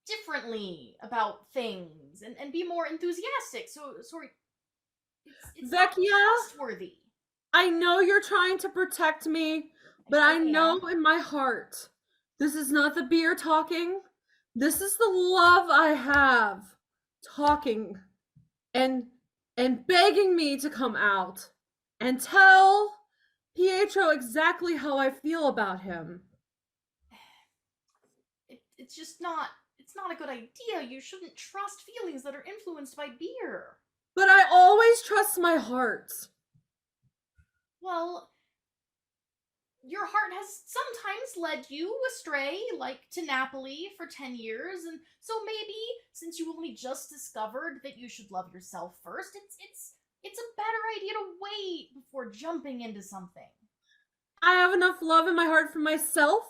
Speaker 11: differently about things and be more enthusiastic. So it's not trustworthy.
Speaker 12: I know you're trying to protect me, but I know in my heart, this is not the beer talking. This is the love I have talking and begging me to come out and tell Pietro exactly how I feel about him.
Speaker 11: It's just not, it's not a good idea. You shouldn't trust feelings that are influenced by beer.
Speaker 12: but I always trust my heart.
Speaker 11: Well, your heart has sometimes led you astray, like to Napoli for 10 years, and so maybe since you only just discovered that you should love yourself first, it's a better idea to wait before jumping into something.
Speaker 12: I have enough love in my heart for myself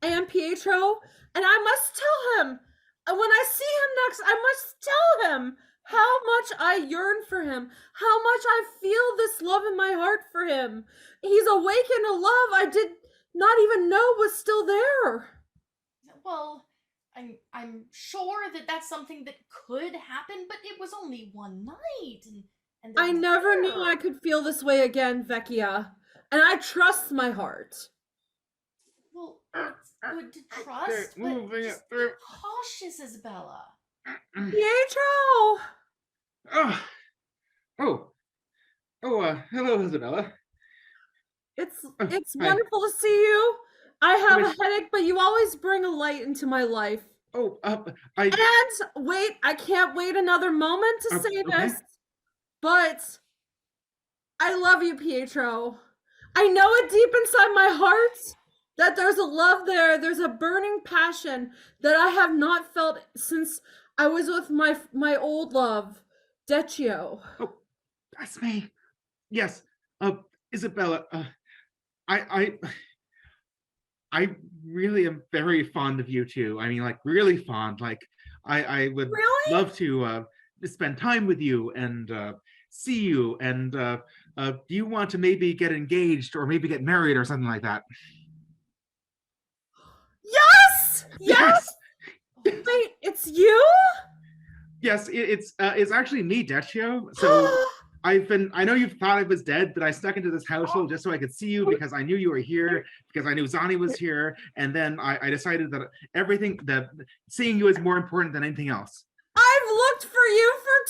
Speaker 12: and Pietro, and I must tell him. And when I see him next, I must tell him how much I yearn for him, how much I feel this love in my heart for him. He's awakened a love I did not even know was still there.
Speaker 11: Well, I'm sure that that's something that could happen, but it was only one night, and
Speaker 12: I never knew I could feel this way again, Vecchia, and I trust my heart.
Speaker 11: Well, it's good to trust, but just be cautious, Isabella.
Speaker 12: Pietro!
Speaker 8: Hello, Isabella.
Speaker 12: It's
Speaker 8: Hi.
Speaker 12: wonderful to see you. I have a headache, but you always bring a light into my life. And wait, I can't wait another moment to say this, but I love you, Pietro. I know it deep inside my heart that there's a love there. There's a burning passion that I have not felt since I was with my old love, Deccio.
Speaker 8: Oh, that's me. Yes, Isabella. I really am very fond of you too. I mean, like really fond. Like I would love to spend time with you and see you. And do you want to maybe get engaged or maybe get married or something like that?
Speaker 12: Yes! Yes! Wait, it's you?
Speaker 8: Yes, it's actually me, Deccio. So I know you've thought I was dead, but I snuck into this household just so I could see you because I knew you were here, because I knew Zani was here, and then I decided that seeing you is more important than anything else.
Speaker 12: I've looked for you for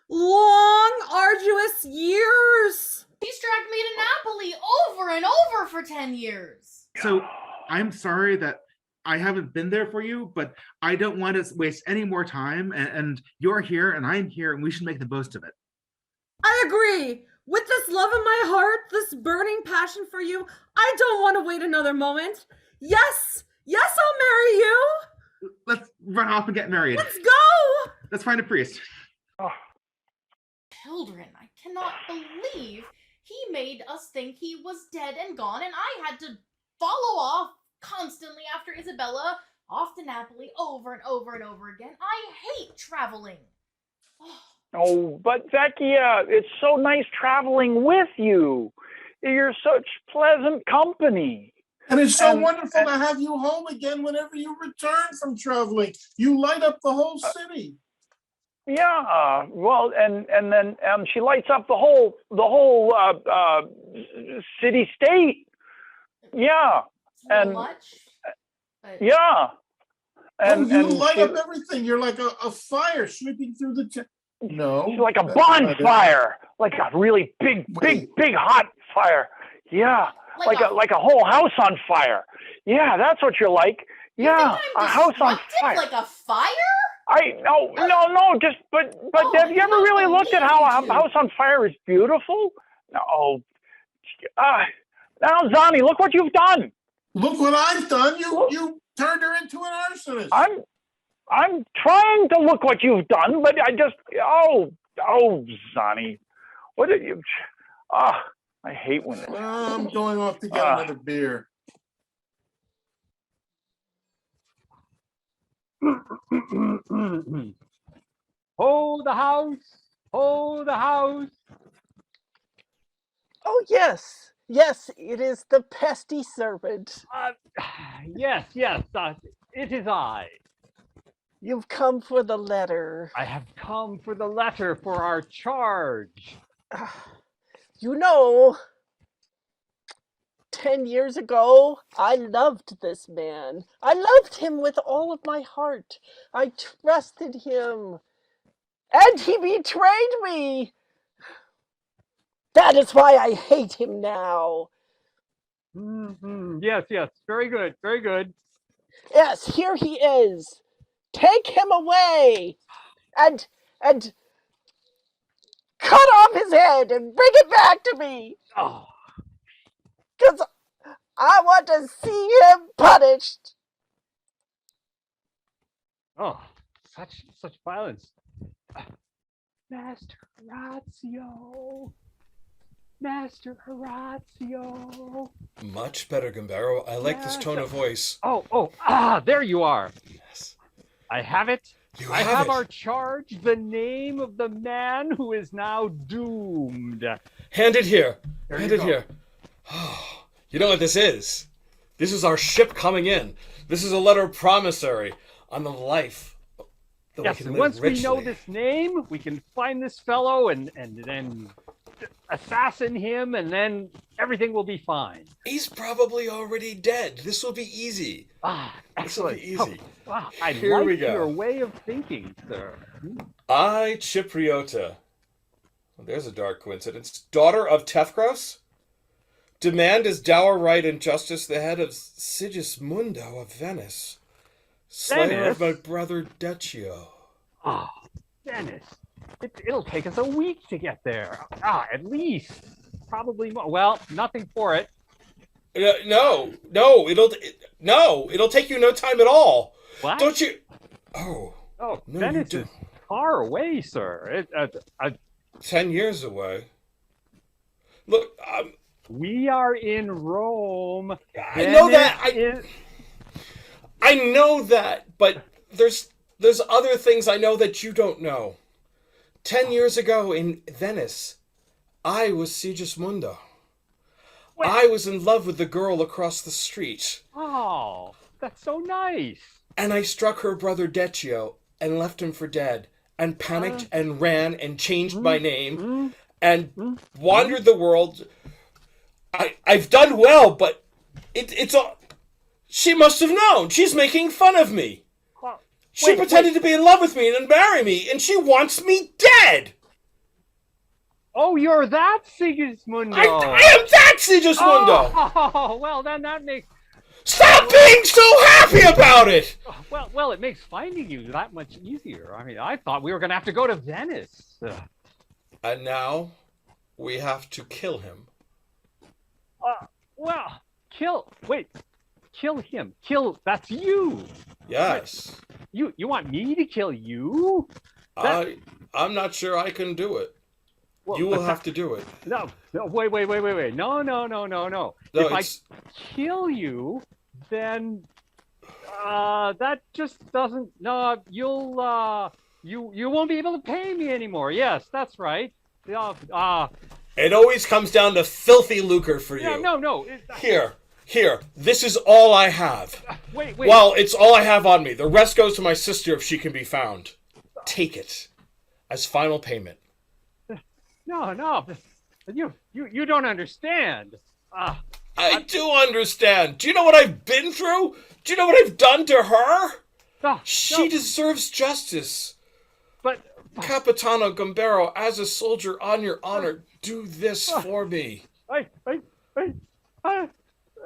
Speaker 12: 10 long, arduous years.
Speaker 11: He's dragged me to Napoli over and over for 10 years.
Speaker 8: So I'm sorry that I haven't been there for you, but I don't want to waste any more time, and you're here and I'm here, and we should make the most of it.
Speaker 12: I agree. With this love in my heart, this burning passion for you, I don't want to wait another moment. Yes, I'll marry you.
Speaker 8: Let's run off and get married.
Speaker 12: Let's go.
Speaker 8: Let's find a priest.
Speaker 11: Children, I cannot believe he made us think he was dead and gone, and I had to follow off constantly after Isabella, off to Napoli over and over and over again. I hate traveling.
Speaker 4: Oh, but Vecchia, it's so nice traveling with you. You're such pleasant company.
Speaker 6: And it's so wonderful to have you home again whenever you return from traveling. You light up the whole city.
Speaker 4: Yeah, well, and then she lights up the whole city state. Yeah,
Speaker 11: and much.
Speaker 4: Yeah,
Speaker 6: and you light up everything. You're like a fire sweeping through the. No,
Speaker 4: she's like a bonfire, like a really big hot fire. Yeah, like a whole house on fire. Yeah, that's what you're like. Yeah, a house on fire.
Speaker 11: Like a fire?
Speaker 4: No. Just but have you ever really looked at how a house on fire is beautiful? No. Now, Zani, look what you've done.
Speaker 6: Look what I've done. You turned her into an arsonist.
Speaker 4: I'm trying to look what you've done, but I just Zani, what did you? I hate when this.
Speaker 6: I'm going off to get another beer.
Speaker 10: Hold the house! Hold the house!
Speaker 9: Oh, yes, it is the pesty servant.
Speaker 10: Yes, it is I.
Speaker 9: You've come for the letter.
Speaker 10: I have come for the letter for our charge.
Speaker 9: You know, 10 years ago, I loved this man. I loved him with all of my heart. I trusted him. And he betrayed me. That is why I hate him now.
Speaker 10: Mm-hmm. Yes, very good, very good.
Speaker 9: Yes, here he is. Take him away. And cut off his head and bring it back to me.
Speaker 10: Oh.
Speaker 9: Because I want to see him punished.
Speaker 10: Oh, such violence. Master Horatio. Master Horatio.
Speaker 7: Much better, Gambaro. I like this tone of voice.
Speaker 10: There you are.
Speaker 7: Yes.
Speaker 10: I have it.
Speaker 7: I have
Speaker 10: our charge, the name of the man who is now doomed.
Speaker 7: Hand it here.
Speaker 10: Hand it
Speaker 7: here. You know what this is? This is our ship coming in. This is a letter of promissory on the life that we can live
Speaker 10: once
Speaker 7: richly.
Speaker 10: we know this name, we can find this fellow and then assassin him, and then everything will be fine.
Speaker 7: He's probably already dead. This will be easy.
Speaker 10: Excellent.
Speaker 7: This will be easy.
Speaker 10: Wow, I
Speaker 7: Here we
Speaker 10: like
Speaker 7: go.
Speaker 10: your way of thinking, sir.
Speaker 7: I, Cipriota, there's a dark coincidence, daughter of Tefgros, demand as dower right and justice the head of Sigismundo of Venice, slayer of my brother Deccio.
Speaker 10: Oh, Venice. It'll take us a week to get there. At least. Probably more. Well, nothing for it.
Speaker 7: No, it'll take you no time at all.
Speaker 10: What?
Speaker 7: Don't you? Oh, no,
Speaker 10: Venice is far away, sir.
Speaker 7: 10 years away. Look,
Speaker 10: we are in Rome.
Speaker 7: I know that. I know that, but there's other things I know that you don't know. 10 years ago in Venice, I was Sigismundo.
Speaker 10: What?
Speaker 7: I was in love with the girl across the street.
Speaker 10: Oh, that's so nice.
Speaker 7: And I struck her brother Deccio and left him for dead, and panicked and ran and changed my name and wandered the world. I've done well, but it's all. She must have known. She's making fun of me. She pretended to be in love with me and marry me, and she wants me dead.
Speaker 10: Oh, you're that Sigismundo.
Speaker 7: I am that Sigismundo.
Speaker 10: Oh, well, then that makes...
Speaker 7: Stop being so happy about it.
Speaker 10: Well, it makes finding you that much easier. I mean, I thought we were going to have to go to Venice.
Speaker 7: And now we have to kill him.
Speaker 10: Kill him. That's you.
Speaker 7: Yes.
Speaker 10: You want me to kill you?
Speaker 7: I'm not sure I can do it. Well, you will have to do it.
Speaker 10: No, wait. No. If I kill you, then that just doesn't. No, you won't be able to pay me anymore. Yes, that's right.
Speaker 7: It always comes down to filthy lucre for you.
Speaker 10: No.
Speaker 7: Here. This is all I have.
Speaker 10: Wait.
Speaker 7: Well, it's all I have on me. The rest goes to my sister if she can be found. Take it as final payment.
Speaker 10: No. You don't understand.
Speaker 7: I do understand. Do you know what I've been through? Do you know what I've done to her? She deserves justice.
Speaker 10: But
Speaker 7: Capitano Gambaro, as a soldier on your honor, do this for me.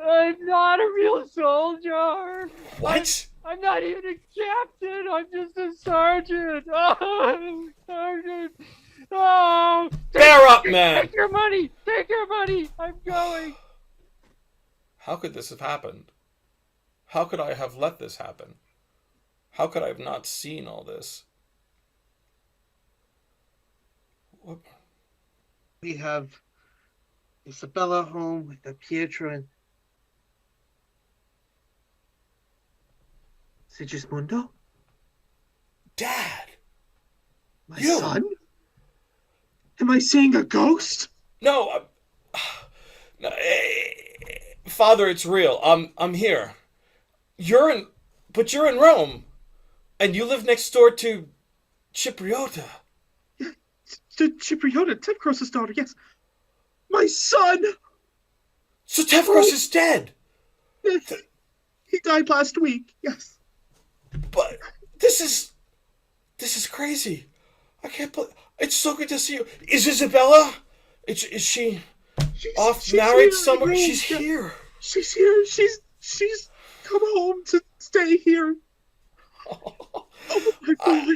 Speaker 10: I'm not a real soldier.
Speaker 7: What?
Speaker 10: I'm not even a captain. I'm just a sergeant. Oh, sergeant. Oh,
Speaker 7: bear up, man.
Speaker 10: Take your money. I'm going.
Speaker 7: How could this have happened? How could I have let this happen? How could I have not seen all this? What?
Speaker 5: We have Isabella home with Pietro and Sigismundo?
Speaker 7: Dad!
Speaker 5: My son? Am I seeing a ghost?
Speaker 7: No, Father, it's real. I'm here. You're in Rome, and you live next door to Cipriota.
Speaker 5: Yeah, to Cipriota, Tefgros' daughter. Yes, my son.
Speaker 7: So Tefgros is dead.
Speaker 5: Yes, he died last week. Yes.
Speaker 7: But this is crazy. I can't believe. It's so good to see you. Is Isabella? Is she off married somewhere? She's here.
Speaker 5: She's here. She's come home to stay here. Oh my boy.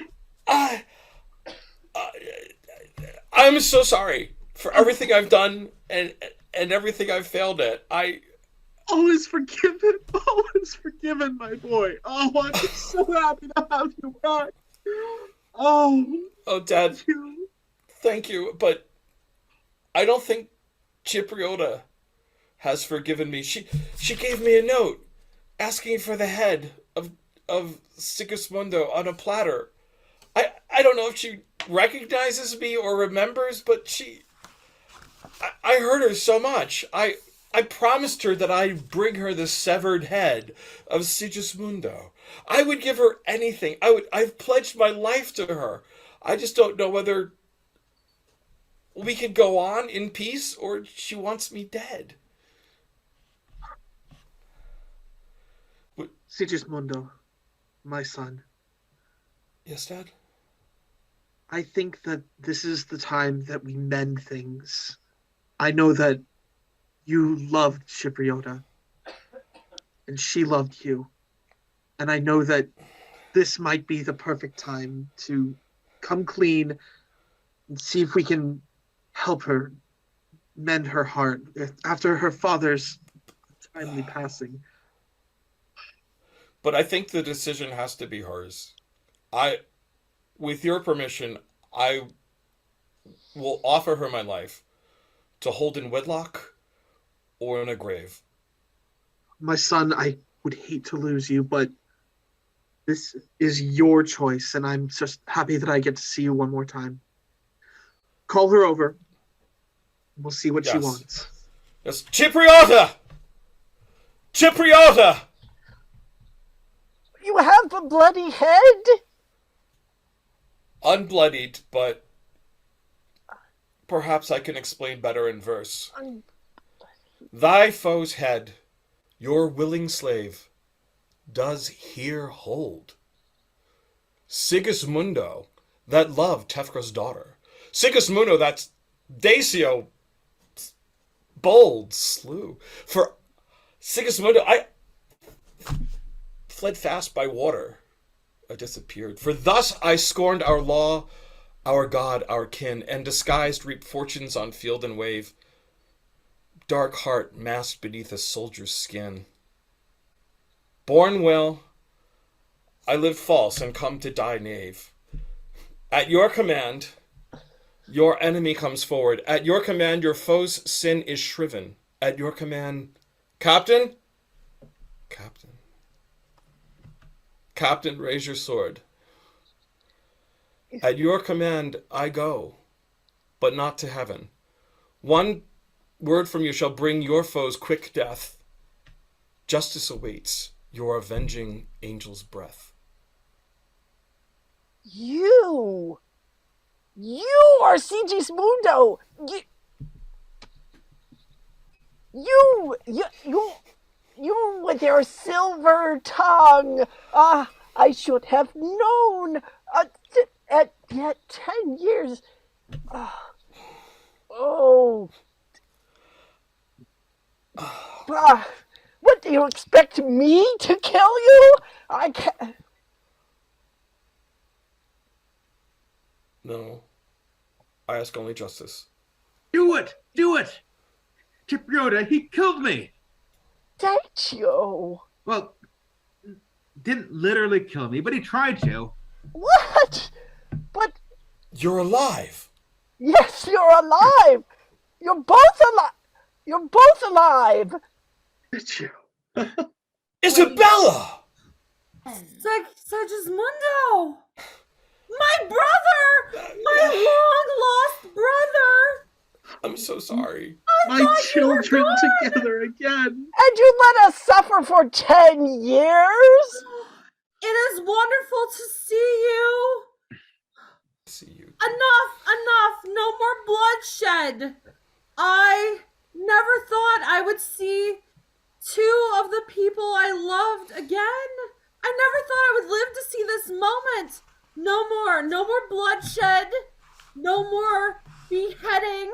Speaker 7: I'm I'm so sorry for everything I've done and everything I've failed at.
Speaker 5: All is forgiven. All is forgiven, my boy. Oh, I'm just so happy to have you back. Oh,
Speaker 7: Dad, thank you, but I don't think Cipriota has forgiven me. She gave me a note asking for the head of Sigismundo on a platter. I don't know if she recognizes me or remembers, but I hurt her so much. I promised her that I'd bring her the severed head of Sigismundo. I would give her anything. I've pledged my life to her. I just don't know whether we could go on in peace or she wants me dead.
Speaker 5: Sigismundo, my son.
Speaker 7: Yes, Dad?
Speaker 5: I think that this is the time that we mend things. I know that you loved Cipriota, and she loved you. And I know that this might be the perfect time to come clean and see if we can help her mend her heart after her father's timely passing.
Speaker 7: But I think the decision has to be hers. With your permission, I will offer her my life to hold in wedlock or in a grave.
Speaker 5: My son, I would hate to lose you, but this is your choice, and I'm just happy that I get to see you one more time. Call her over. We'll see what she wants.
Speaker 7: Yes, Cipriota! Cipriota!
Speaker 9: You have a bloody head?
Speaker 7: Unbloodied, but perhaps I can explain better in verse. Thy foe's head, your willing slave, does here hold. Sigismundo, that loved Tefkra's daughter. Sigismundo, that Dacio bold slew. For Sigismundo, I fled fast by water. I disappeared. For thus I scorned our law, our God, our kin, and disguised reaped fortunes on field and wave. Dark heart masked beneath a soldier's skin. Born well, I lived false and come to die knave. At your command, your enemy comes forward. At your command, your foe's sin is shriven. At your command, Captain, raise your sword. At your command, I go, but not to heaven. One word from you shall bring your foe's quick death. Justice awaits your avenging angel's breath.
Speaker 9: You are Sigismundo. You with your silver tongue. I should have known. At 10 years. What do you expect me to kill you? I can't.
Speaker 7: No, I ask only justice.
Speaker 8: Do it! Do it! Cipriota, he killed me!
Speaker 9: Dacio!
Speaker 8: Well, didn't literally kill me, but he tried to.
Speaker 9: What? But...
Speaker 7: You're alive!
Speaker 9: Yes, you're alive! You're both alive! You're both alive!
Speaker 5: Dacio!
Speaker 7: Isabella!
Speaker 12: Sigismundo! My brother! My long-lost brother!
Speaker 7: I'm so sorry.
Speaker 5: My children together again.
Speaker 9: And you let us suffer for 10 years?
Speaker 12: It is wonderful to see you. Enough. No more bloodshed. I never thought I would see two of the people I loved again. I never thought I would live to see this moment. No more bloodshed. No more beheading.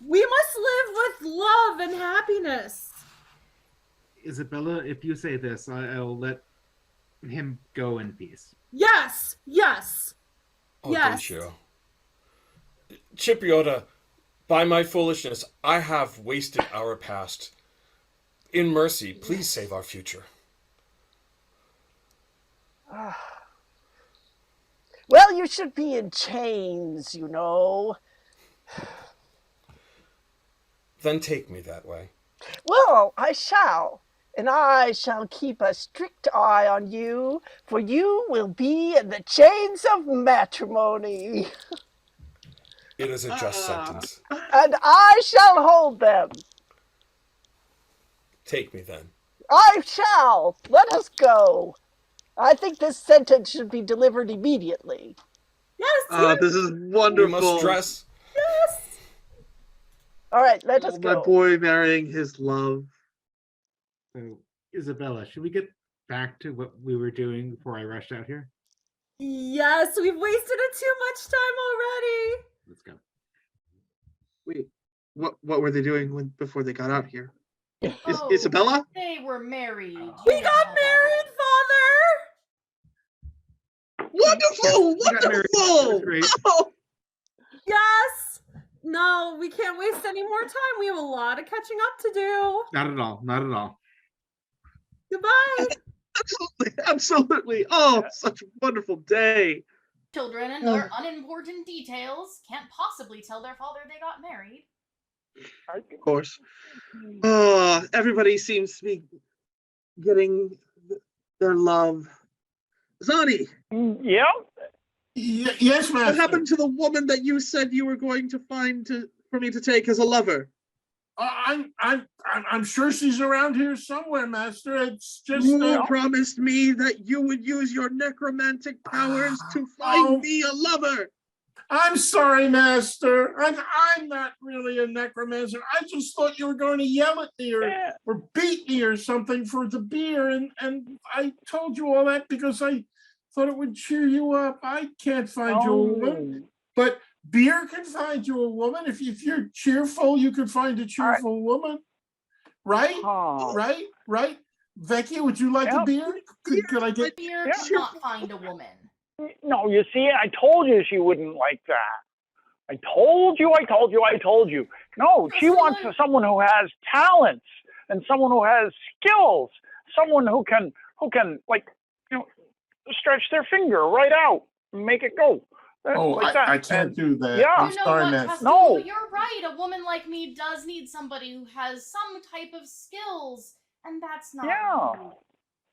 Speaker 12: We must live with love and happiness.
Speaker 8: Isabella, if you say this, I'll let him go in peace.
Speaker 12: Yes.
Speaker 7: Oh,
Speaker 12: Yes.
Speaker 7: Dacio. Cipriota, by my foolishness, I have wasted our past. In mercy, please save our future.
Speaker 9: Well, you should be in chains, you know.
Speaker 7: Then take me that way.
Speaker 9: Well, I shall. And I shall keep a strict eye on you, for you will be in the chains of matrimony.
Speaker 7: It is a just sentence.
Speaker 9: And I shall hold them.
Speaker 7: Take me then.
Speaker 9: I shall. Let us go. I think this sentence should be delivered immediately.
Speaker 12: Yes.
Speaker 5: This is wonderful.
Speaker 7: We must dress.
Speaker 12: Yes.
Speaker 9: All right, let us go.
Speaker 5: My boy marrying his love.
Speaker 8: So, Isabella, should we get back to what we were doing before I rushed out here?
Speaker 12: Yes, we've wasted too much time already.
Speaker 8: Let's go.
Speaker 5: Wait, what were they doing before they got out here?
Speaker 11: Oh,
Speaker 5: Isabella?
Speaker 11: They were married.
Speaker 12: We got married, Father.
Speaker 5: Wonderful! Wonderful! Oh.
Speaker 12: Yes. No, we can't waste any more time. We have a lot of catching up to do.
Speaker 8: Not at all. Not at all.
Speaker 12: Goodbye.
Speaker 5: Absolutely. Oh, such a wonderful day.
Speaker 11: Children and their unimportant details can't possibly tell their father they got married.
Speaker 5: Of course. Everybody seems to be getting their love. Zani.
Speaker 6: Yeah. Yes, Master.
Speaker 5: What happened to the woman that you said you were going to find for me to take as a lover?
Speaker 6: I'm sure she's around here somewhere, Master. It's just
Speaker 5: You promised me that you would use your necromantic powers to find me a lover.
Speaker 6: I'm sorry, Master. I'm not really a necromancer. I just thought you were going to yell at me or beat me or something for the beer, and I told you all that because I thought it would cheer you up. I can't find you a woman, but beer can find you a woman. If you're cheerful, you can find a cheerful woman. Right? Right? Becky, would you like a beer? Could I get
Speaker 11: beer? Cannot find a woman.
Speaker 4: No, you see, I told you she wouldn't like that. I told you. No, she wants someone who has talents and someone who has skills, someone who can like, stretch their finger right out and make it go. Like that.
Speaker 6: I can't do that.
Speaker 4: Yeah.
Speaker 6: I'm sorry, man.
Speaker 11: No, you're right. A woman like me does need somebody who has some type of skills, and that's not.
Speaker 4: Yeah.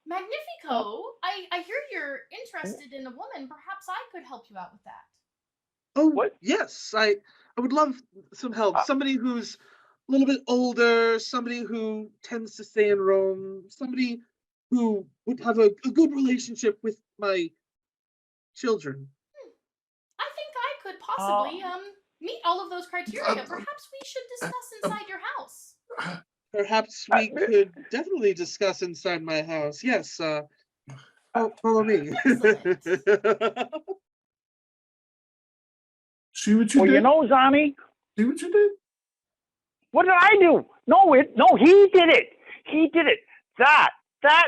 Speaker 11: Magnifico, I hear you're interested in a woman. Perhaps I could help you out with that.
Speaker 5: Oh, what? Yes, I would love some help. Somebody who's a little bit older, somebody who tends to stay in Rome, somebody who would have a good relationship with my children.
Speaker 11: I think I could possibly meet all of those criteria. Perhaps we should discuss inside your house.
Speaker 5: Perhaps we could definitely discuss inside my house. Yes, follow me.
Speaker 6: See what you did?
Speaker 4: You know, Zani?
Speaker 6: See what you did?
Speaker 4: What did I do? No, he did it. He did it. That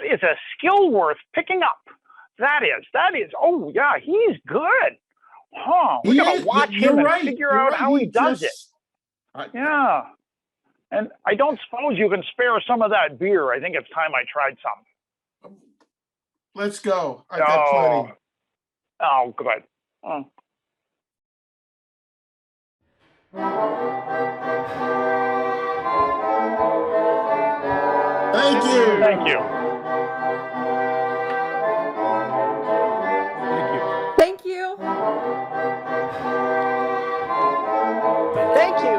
Speaker 4: is a skill worth picking up. That is. Oh, yeah, he's good. Huh. We gotta watch him and figure out how he does it. Yeah. And I don't suppose you can spare some of that beer. I think it's time I tried some.
Speaker 6: Let's go. I got plenty.
Speaker 4: Oh, good. Oh.
Speaker 6: Thank you.
Speaker 4: Thank you.
Speaker 12: Thank you.
Speaker 9: Thank you.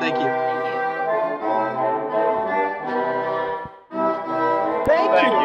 Speaker 5: Thank you.
Speaker 9: Thank you.